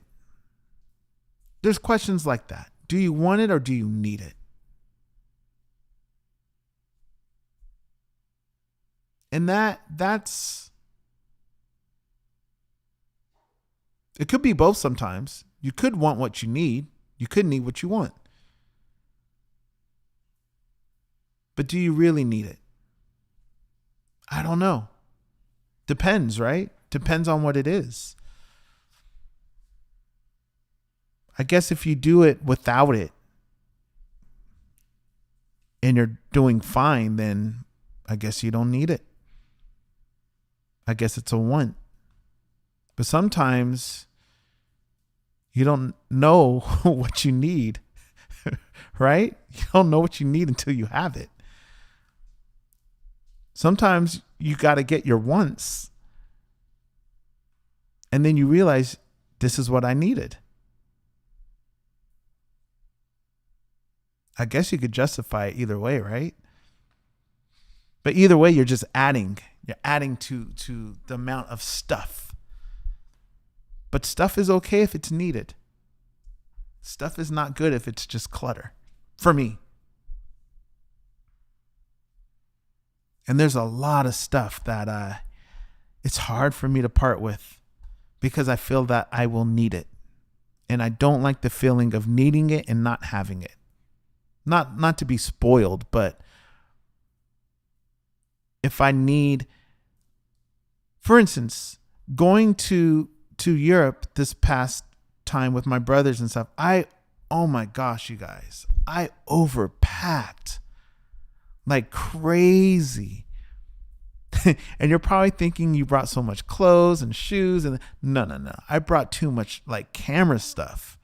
There's questions like that. Do you want it or do you need it? And that's it could be both sometimes. You could want what you need. You could need what you want. But do you really need it? I don't know. Depends, right? Depends on what it is. I guess if you do it without it and you're doing fine, then I guess you don't need it. I guess it's a want. But sometimes you don't know what you need, right? You don't know what you need until you have it. Sometimes you got to get your wants. And then you realize this is what I needed. I guess you could justify it either way, right? But either way, you're just adding. You're adding to the amount of stuff. But stuff is okay if it's needed. Stuff is not good if it's just clutter. For me. And there's a lot of stuff that it's hard for me to part with because I feel that I will need it. And I don't like the feeling of needing it and not having it. Not to be spoiled, but if I need, for instance, going to Europe this past time with my brothers and stuff, oh my gosh, you guys, I overpacked like crazy. And you're probably thinking you brought so much clothes and shoes, and no. I brought too much like camera stuff.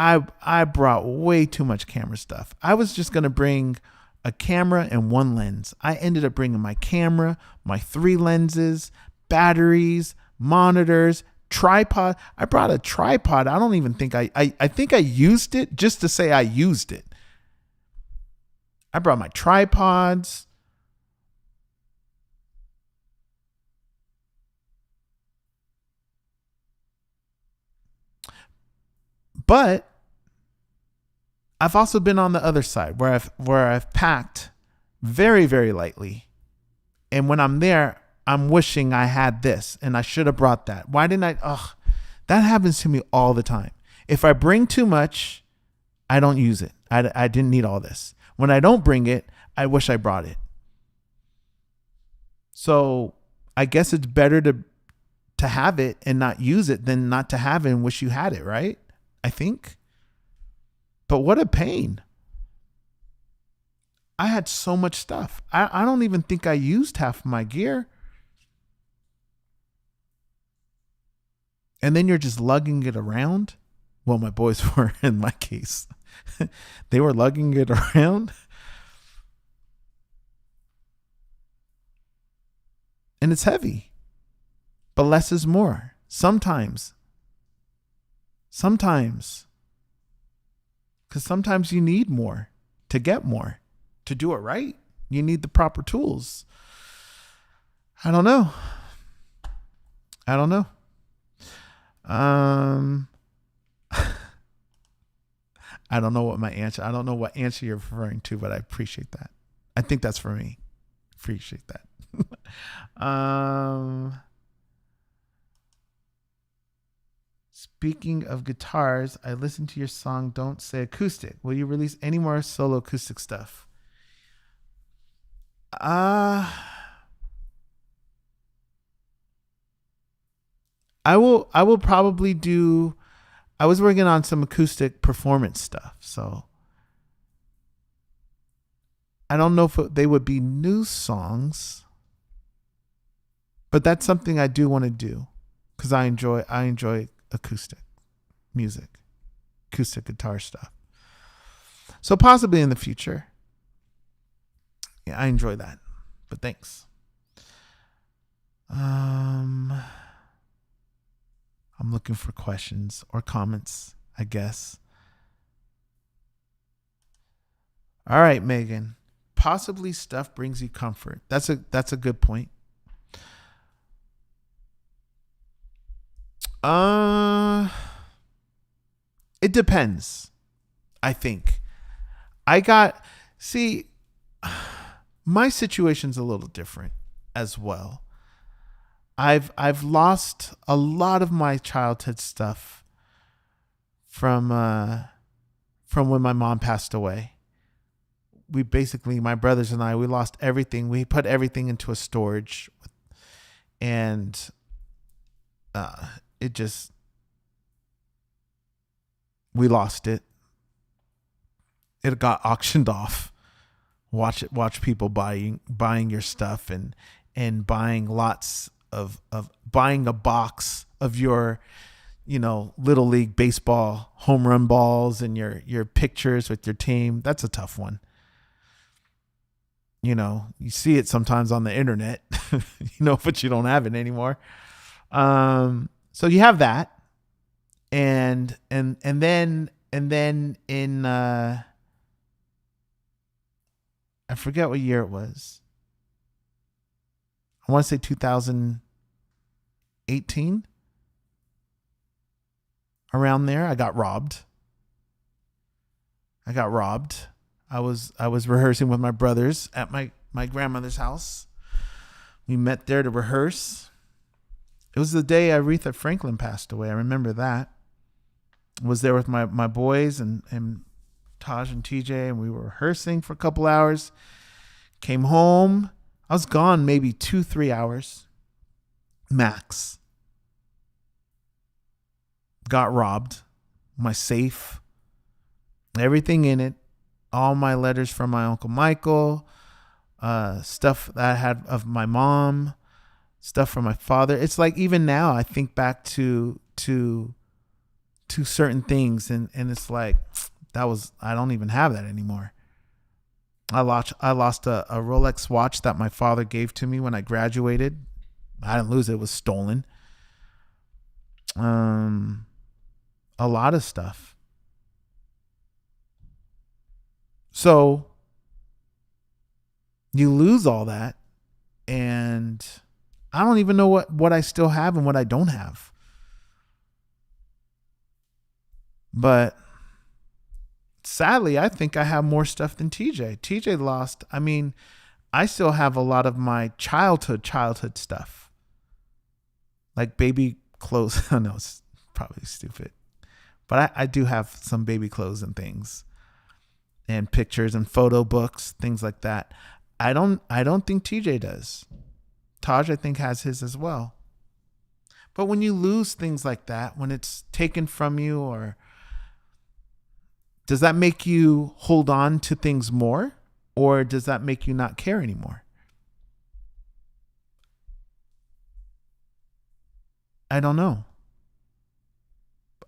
I brought way too much camera stuff. I was just going to bring a camera and one lens. I ended up bringing my camera, my 3 lenses, batteries, monitors, tripod. I brought a tripod. I don't even think I think I used it just to say I used it. I brought my tripods. But I've also been on the other side where I've packed very, very lightly. And when I'm there, I'm wishing I had this and I should have brought that. Why didn't I? That happens to me all the time. If I bring too much, I don't use it. I didn't need all this. When I don't bring it, I wish I brought it. So I guess it's better to have it and not use it than not to have it and wish you had it, right? I think. But what a pain. I had so much stuff. I don't even think I used half of my gear. And then you're just lugging it around. Well, my boys were in my case. They were lugging it around. And it's heavy. But less is more. Sometimes. Because sometimes you need more to get more. To do it right, you need the proper tools. I don't know. I don't know what my answer. I don't know what answer you're referring to, but I appreciate that. I think that's for me. Appreciate that. Speaking of guitars, I listened to your song Don't Say Acoustic. Will you release any more solo acoustic stuff? I will probably do. I was working on some acoustic performance stuff, so I don't know if they would be new songs, but that's something I do want to do. because I enjoy acoustic music, acoustic guitar stuff. So possibly in the future. Yeah, I enjoy that. But thanks. I'm looking for questions or comments, I guess. All right, Megan. Possibly stuff brings you comfort. That's a good point. Uh it depends, I think. I got see my situation's a little different as well. I've lost a lot of my childhood stuff from when my mom passed away. We basically, my brothers and I, we lost everything. We put everything into a storage, and it just, we lost it. It got auctioned off. Watch people buying your stuff and buying lots of buying a box of your, little league baseball home run balls and your pictures with your team. That's a tough one. You see it sometimes on the internet, but you don't have it anymore. So you have that. And then in, I forget what year it was. I want to say 2018. Around there, I got robbed. I was rehearsing with my brothers at my grandmother's house. We met there to rehearse. It was the day Aretha Franklin passed away. I remember that. I was there with my boys and Taj and TJ, and we were rehearsing for a couple hours. Came home. I was gone maybe 2-3 hours max. Got robbed. My safe, everything in it, all my letters from my Uncle Michael, stuff that I had of my mom, stuff from my father. It's like even now I think back to certain things and it's like I don't even have that anymore. I lost a Rolex watch that my father gave to me when I graduated. I didn't lose it. It was stolen. A lot of stuff. So you lose all that, and I don't even know what I still have and what I don't have. But sadly, I think I have more stuff than TJ. TJ lost. I mean, I still have a lot of my childhood stuff. Like baby clothes. I know it's probably stupid. But I do have some baby clothes and things. And pictures and photo books, things like that. I don't think TJ does. Taj, I think, has his as well. But when you lose things like that, when it's taken from you, or does that make you hold on to things more? Or does that make you not care anymore? I don't know.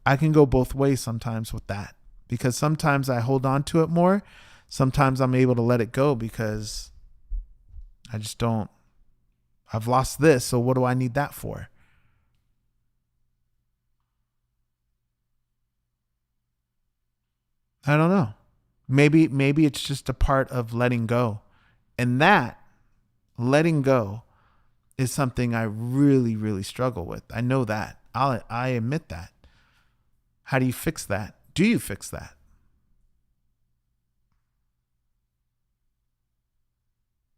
I can go both ways sometimes with that, because sometimes I hold on to it more. Sometimes I'm able to let it go because I just don't. I've lost this, so what do I need that for? I don't know. Maybe it's just a part of letting go. And that letting go is something I really, really struggle with. I know that. I admit that. How do you fix that? Do you fix that?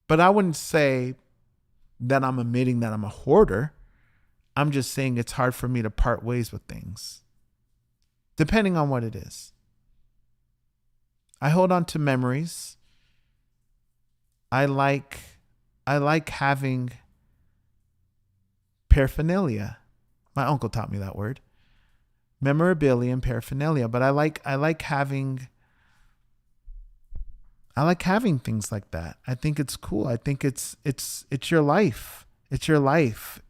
But I wouldn't say that I'm admitting that I'm a hoarder. I'm just saying it's hard for me to part ways with things, depending on what it is. I hold on to memories. I like having paraphernalia. My uncle taught me that word. Memorabilia and paraphernalia, but I like having things like that. I think it's cool. I think it's your life. It's your life.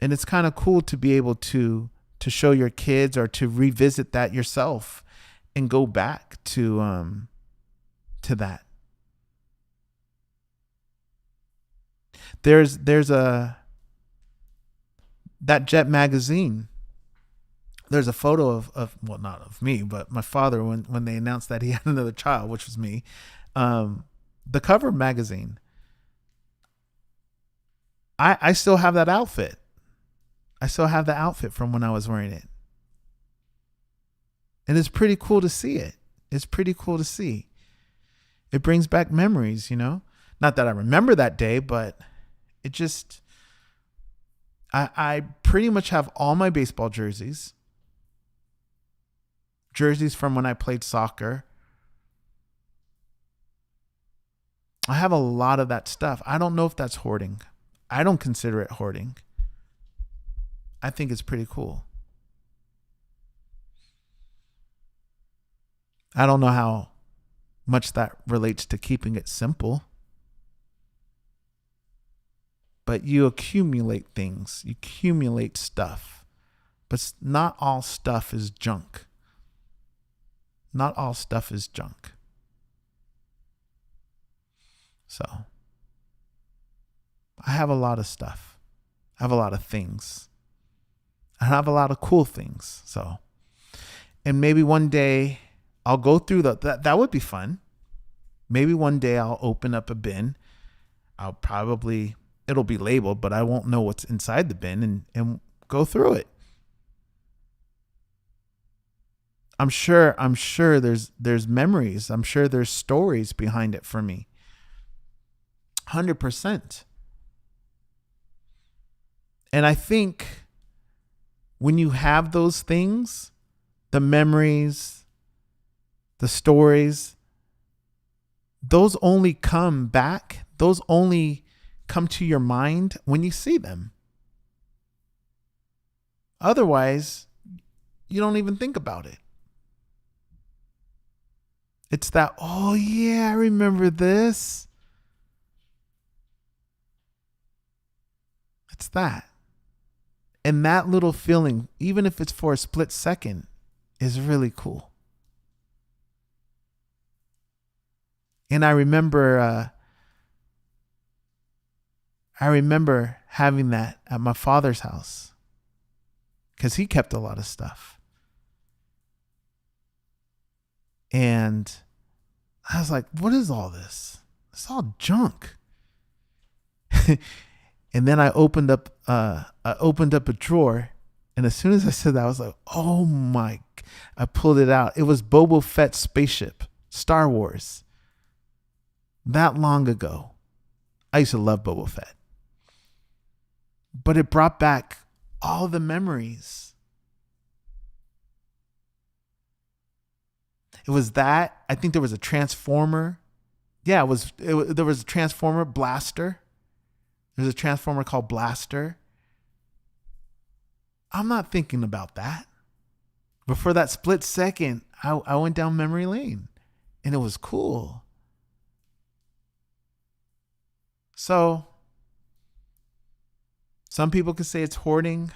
And it's kind of cool to be able to show your kids or to revisit that yourself and go back to that. There's a that Jet magazine. There's a photo of well, not of me, but my father when they announced that he had another child, which was me. The cover of magazine. I still have that outfit. I still have the outfit from when I was wearing it. And it's pretty cool to see it. It's pretty cool to see. It brings back memories, you know? Not that I remember that day, but it just, I pretty much have all my baseball jerseys from when I played soccer. I have a lot of that stuff. I don't know if that's hoarding. I don't consider it hoarding. I think it's pretty cool. I don't know how much that relates to keeping it simple. But you accumulate things. You accumulate stuff. But not all stuff is junk. Not all stuff is junk. So, I have a lot of stuff. I have a lot of things. I have a lot of cool things. So, and maybe one day I'll go through that would be fun. Maybe one day I'll open up a bin. It'll be labeled, but I won't know what's inside the bin and go through it. I'm sure there's memories. I'm sure there's stories behind it for me. 100%. And I think when you have those things, the memories, the stories, those only come back. Those only come to your mind when you see them. Otherwise, you don't even think about it. It's that, oh yeah, I remember this. It's that. And that little feeling, even if it's for a split second, is really cool. And I remember having that at my father's house because he kept a lot of stuff. And I was like, what is all this? It's all junk. And then I opened up a drawer, and as soon as I said that, I was like, oh my, I pulled it out. It was Boba Fett's spaceship, Star Wars. That long ago. I used to love Boba Fett. But it brought back all the memories. It was that. I think there was a Transformer. Yeah, there was a Transformer Blaster. There's a Transformer called Blaster. I'm not thinking about that. But for that split second, I went down memory lane. And it was cool. So, some people could say it's hoarding.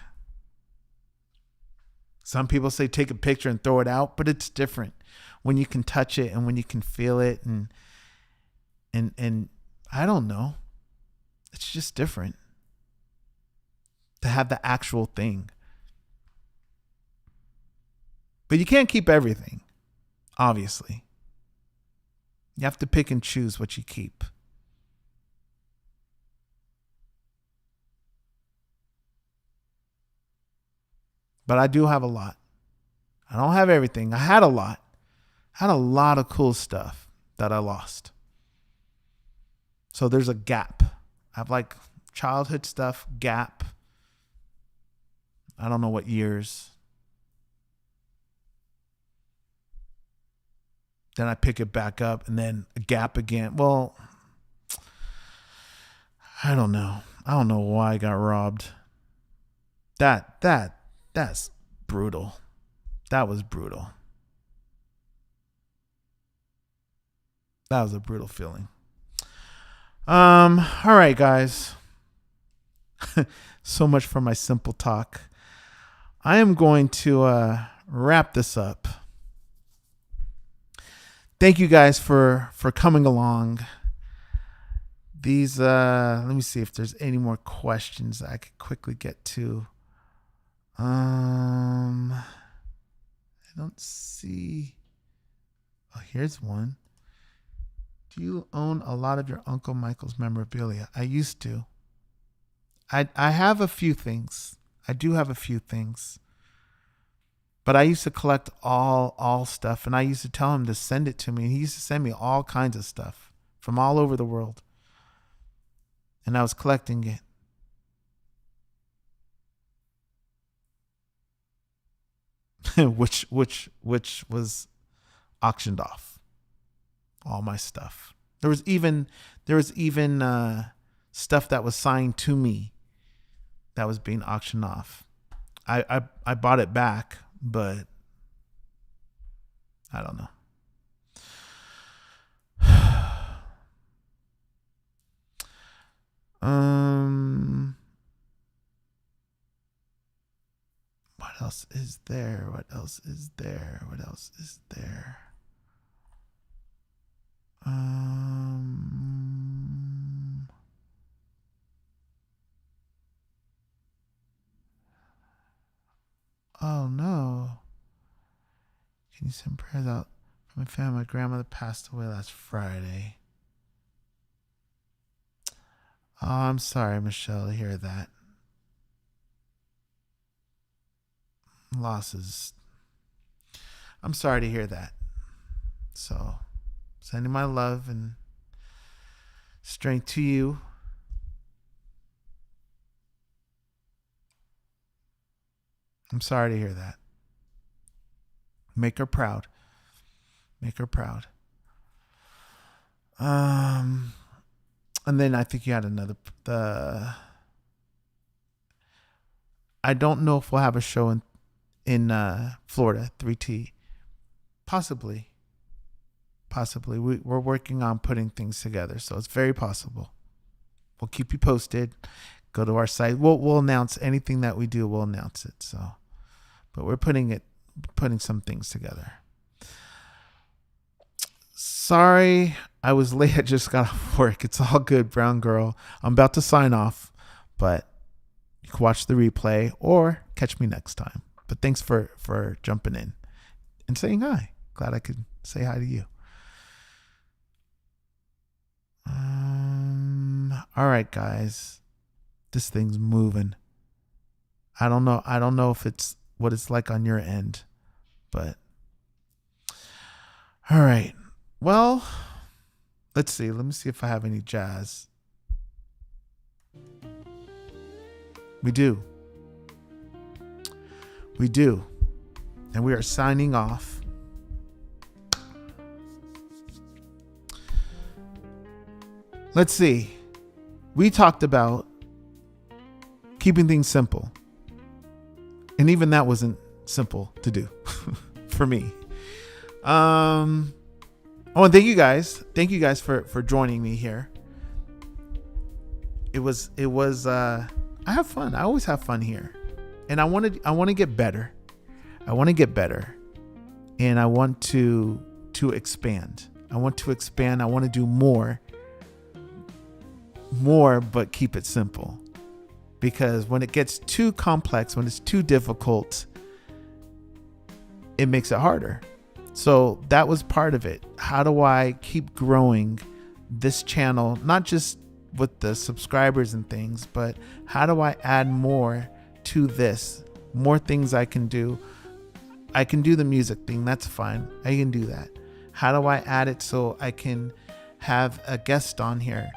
Some people say take a picture and throw it out, but it's different when you can touch it and when you can feel it and I don't know. It's just different to have the actual thing. But you can't keep everything, obviously. You have to pick and choose what you keep. But I do have a lot. I don't have everything. I had a lot. I had a lot of cool stuff that I lost. So there's a gap. I have like childhood stuff, gap. I don't know what years. Then I pick it back up and then a gap again. Well, I don't know. I don't know why I got robbed. That's brutal. That was brutal. That was a brutal feeling. All right, guys. So much for my simple talk. I am going to wrap this up. Thank you guys for coming along. These let me see if there's any more questions I could quickly get to. I don't see. Oh, here's one. Do you own a lot of your Uncle Michael's memorabilia? I used to. I have a few things. I do have a few things. But I used to collect all stuff, and I used to tell him to send it to me. And he used to send me all kinds of stuff from all over the world. And I was collecting it. which was auctioned off. All my stuff. There was even stuff that was signed to me that was being auctioned off. I bought it back, but I don't know. What else is there? What else is there? What else is there? Oh no. Can you send prayers out for my family? My grandmother passed away last Friday. Oh, I'm sorry, Michelle, to hear that. Losses. I'm sorry to hear that. So, sending my love and strength to you. I'm sorry to hear that. Make her proud. Make her proud. And then I think you had another. I don't know if we'll have a show in Florida, 3T. Possibly. We're working on putting things together, so it's very possible. We'll keep you posted. Go to our site. We'll announce anything that we do. We'll announce it. So, but we're putting some things together. Sorry, I was late. I just got off work. It's all good, brown girl. I'm about to sign off, but you can watch the replay or catch me next time. But thanks for jumping in and saying hi. Glad I could say hi to you. All right, guys. This thing's moving. I don't know if it's what it's like on your end, but all right. Well, let's see. Let me see if I have any jazz. We do. And we are signing off. Let's see. We talked about keeping things simple. And even that wasn't simple to do for me. And thank you guys. Thank you guys for joining me here. It was I have fun. I always have fun here. And I want to get better. I want to get better. And I want to expand. I want to do more, but keep it simple. Because when it gets too complex, when it's too difficult, it makes it harder. So that was part of it. How do I keep growing this channel, not just with the subscribers and things, but how do I add more to this? More things I can do. I can do the music thing. That's fine. I can do that. How do I add it so I can have a guest on here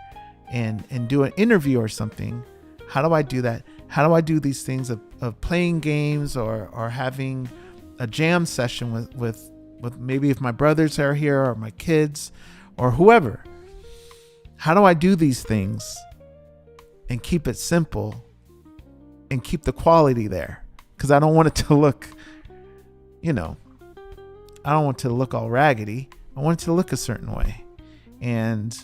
and do an interview or something? How do I do that? How do I do these things of playing games or having a jam session with maybe if my brothers are here or my kids or whoever? How do I do these things and keep it simple and keep the quality there? Because I don't want it to look, I don't want it to look all raggedy. I want it to look a certain way. And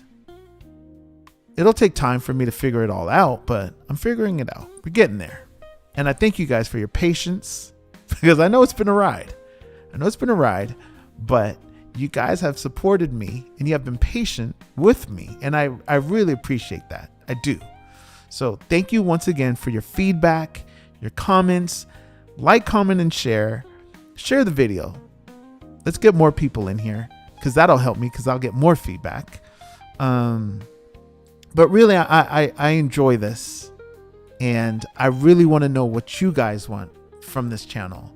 it'll take time for me to figure it all out, but I'm figuring it out. We're getting there. And I thank you guys for your patience, because I know it's been a ride. But you guys have supported me and you have been patient with me. And I really appreciate that. I do. So thank you once again for your feedback, your comments. Like, comment, and share. Share the video. Let's get more people in here, because that'll help me, because I'll get more feedback. But really, I enjoy this, and I really want to know what you guys want from this channel.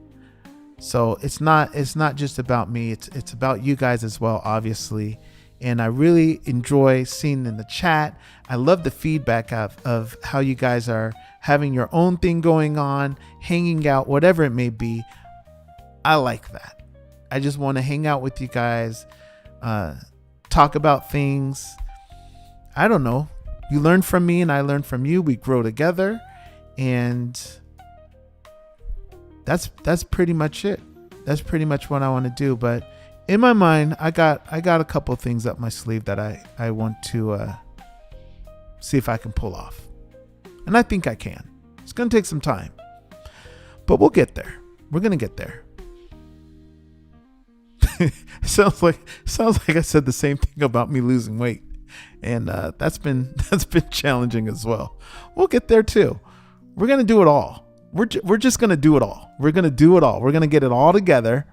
So it's not just about me. It's about you guys as well, obviously. And I really enjoy seeing in the chat. I love the feedback of how you guys are having your own thing going on, hanging out, whatever it may be. I like that. I just want to hang out with you guys, talk about things. I don't know. You learn from me and I learn from you. We grow together, and that's pretty much it. That's pretty much what I want to do. But in my mind, I got a couple of things up my sleeve that I want to see if I can pull off. And I think I can. It's going to take some time, but we'll get there. We're going to get there. Sounds like I said the same thing about me losing weight. And that's been challenging as well. We'll get there too. We're going to do it all. We're just going to do it all. We're going to do it all. We're going to get it all together,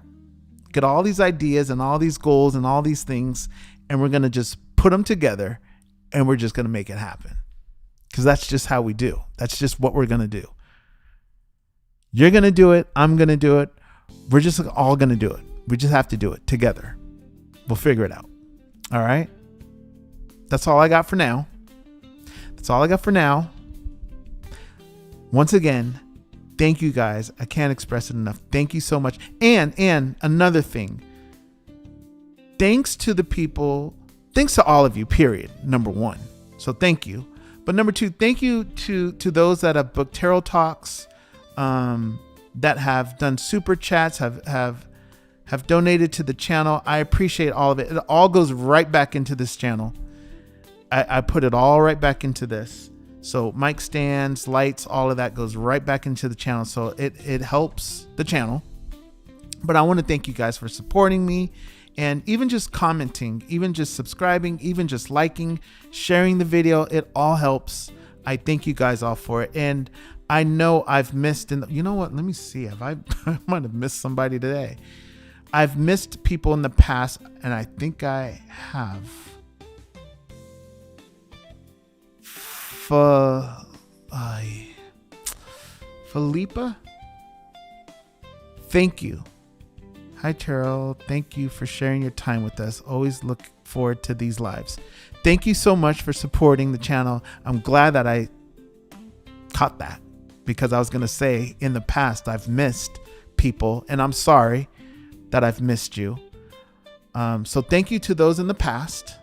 get all these ideas and all these goals and all these things, and we're going to just put them together, and we're just going to make it happen. Because that's just how we do. That's just what we're going to do. You're going to do it. I'm going to do it. We're just all going to do it. We just have to do it together. We'll figure it out. All right. That's all I got for now. Once again, thank you guys. I can't express it enough. Thank you so much. And another thing. Thanks to the people. Thanks to all of you, period. Number one. So thank you. But number two, thank you to those that have booked tarot talks, that have done super chats, have donated to the channel. I appreciate all of it. It all goes right back into this channel. I put it all right back into this. So mic stands, lights, all of that goes right back into the channel. So it helps the channel. But I want to thank you guys for supporting me, and even just commenting, even just subscribing, even just liking, sharing the video. It all helps. I thank you guys all for it. And I know I've missed, you know what? Let me see. I might have missed somebody today. I've missed people in the past, and I think I have. Philippa, thank you. Hi, Terrell. Thank you for sharing your time with us. Always look forward to these lives. Thank you so much for supporting the channel. I'm glad that I caught that, because I was going to say in the past I've missed people, and I'm sorry that I've missed you. So thank you to those in the past.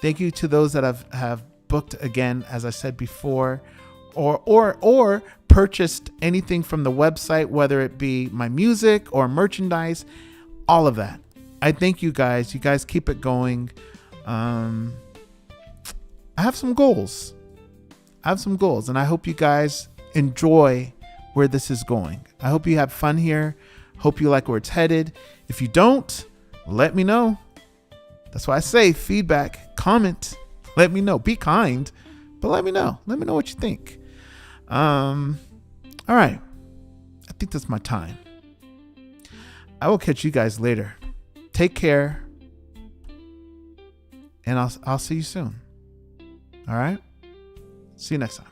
Thank you to those that have booked again, as I said before, or purchased anything from the website, whether it be my music or merchandise, all of that. I thank you guys. You guys keep it going. I have some goals. And I hope you guys enjoy where this is going. I hope you have fun here. Hope you like where it's headed. If you don't, let me know. That's why I say feedback, comment, let me know. Be kind, but let me know. Let me know what you think. All right. I think that's my time. I will catch you guys later. Take care. And I'll see you soon. All right. See you next time.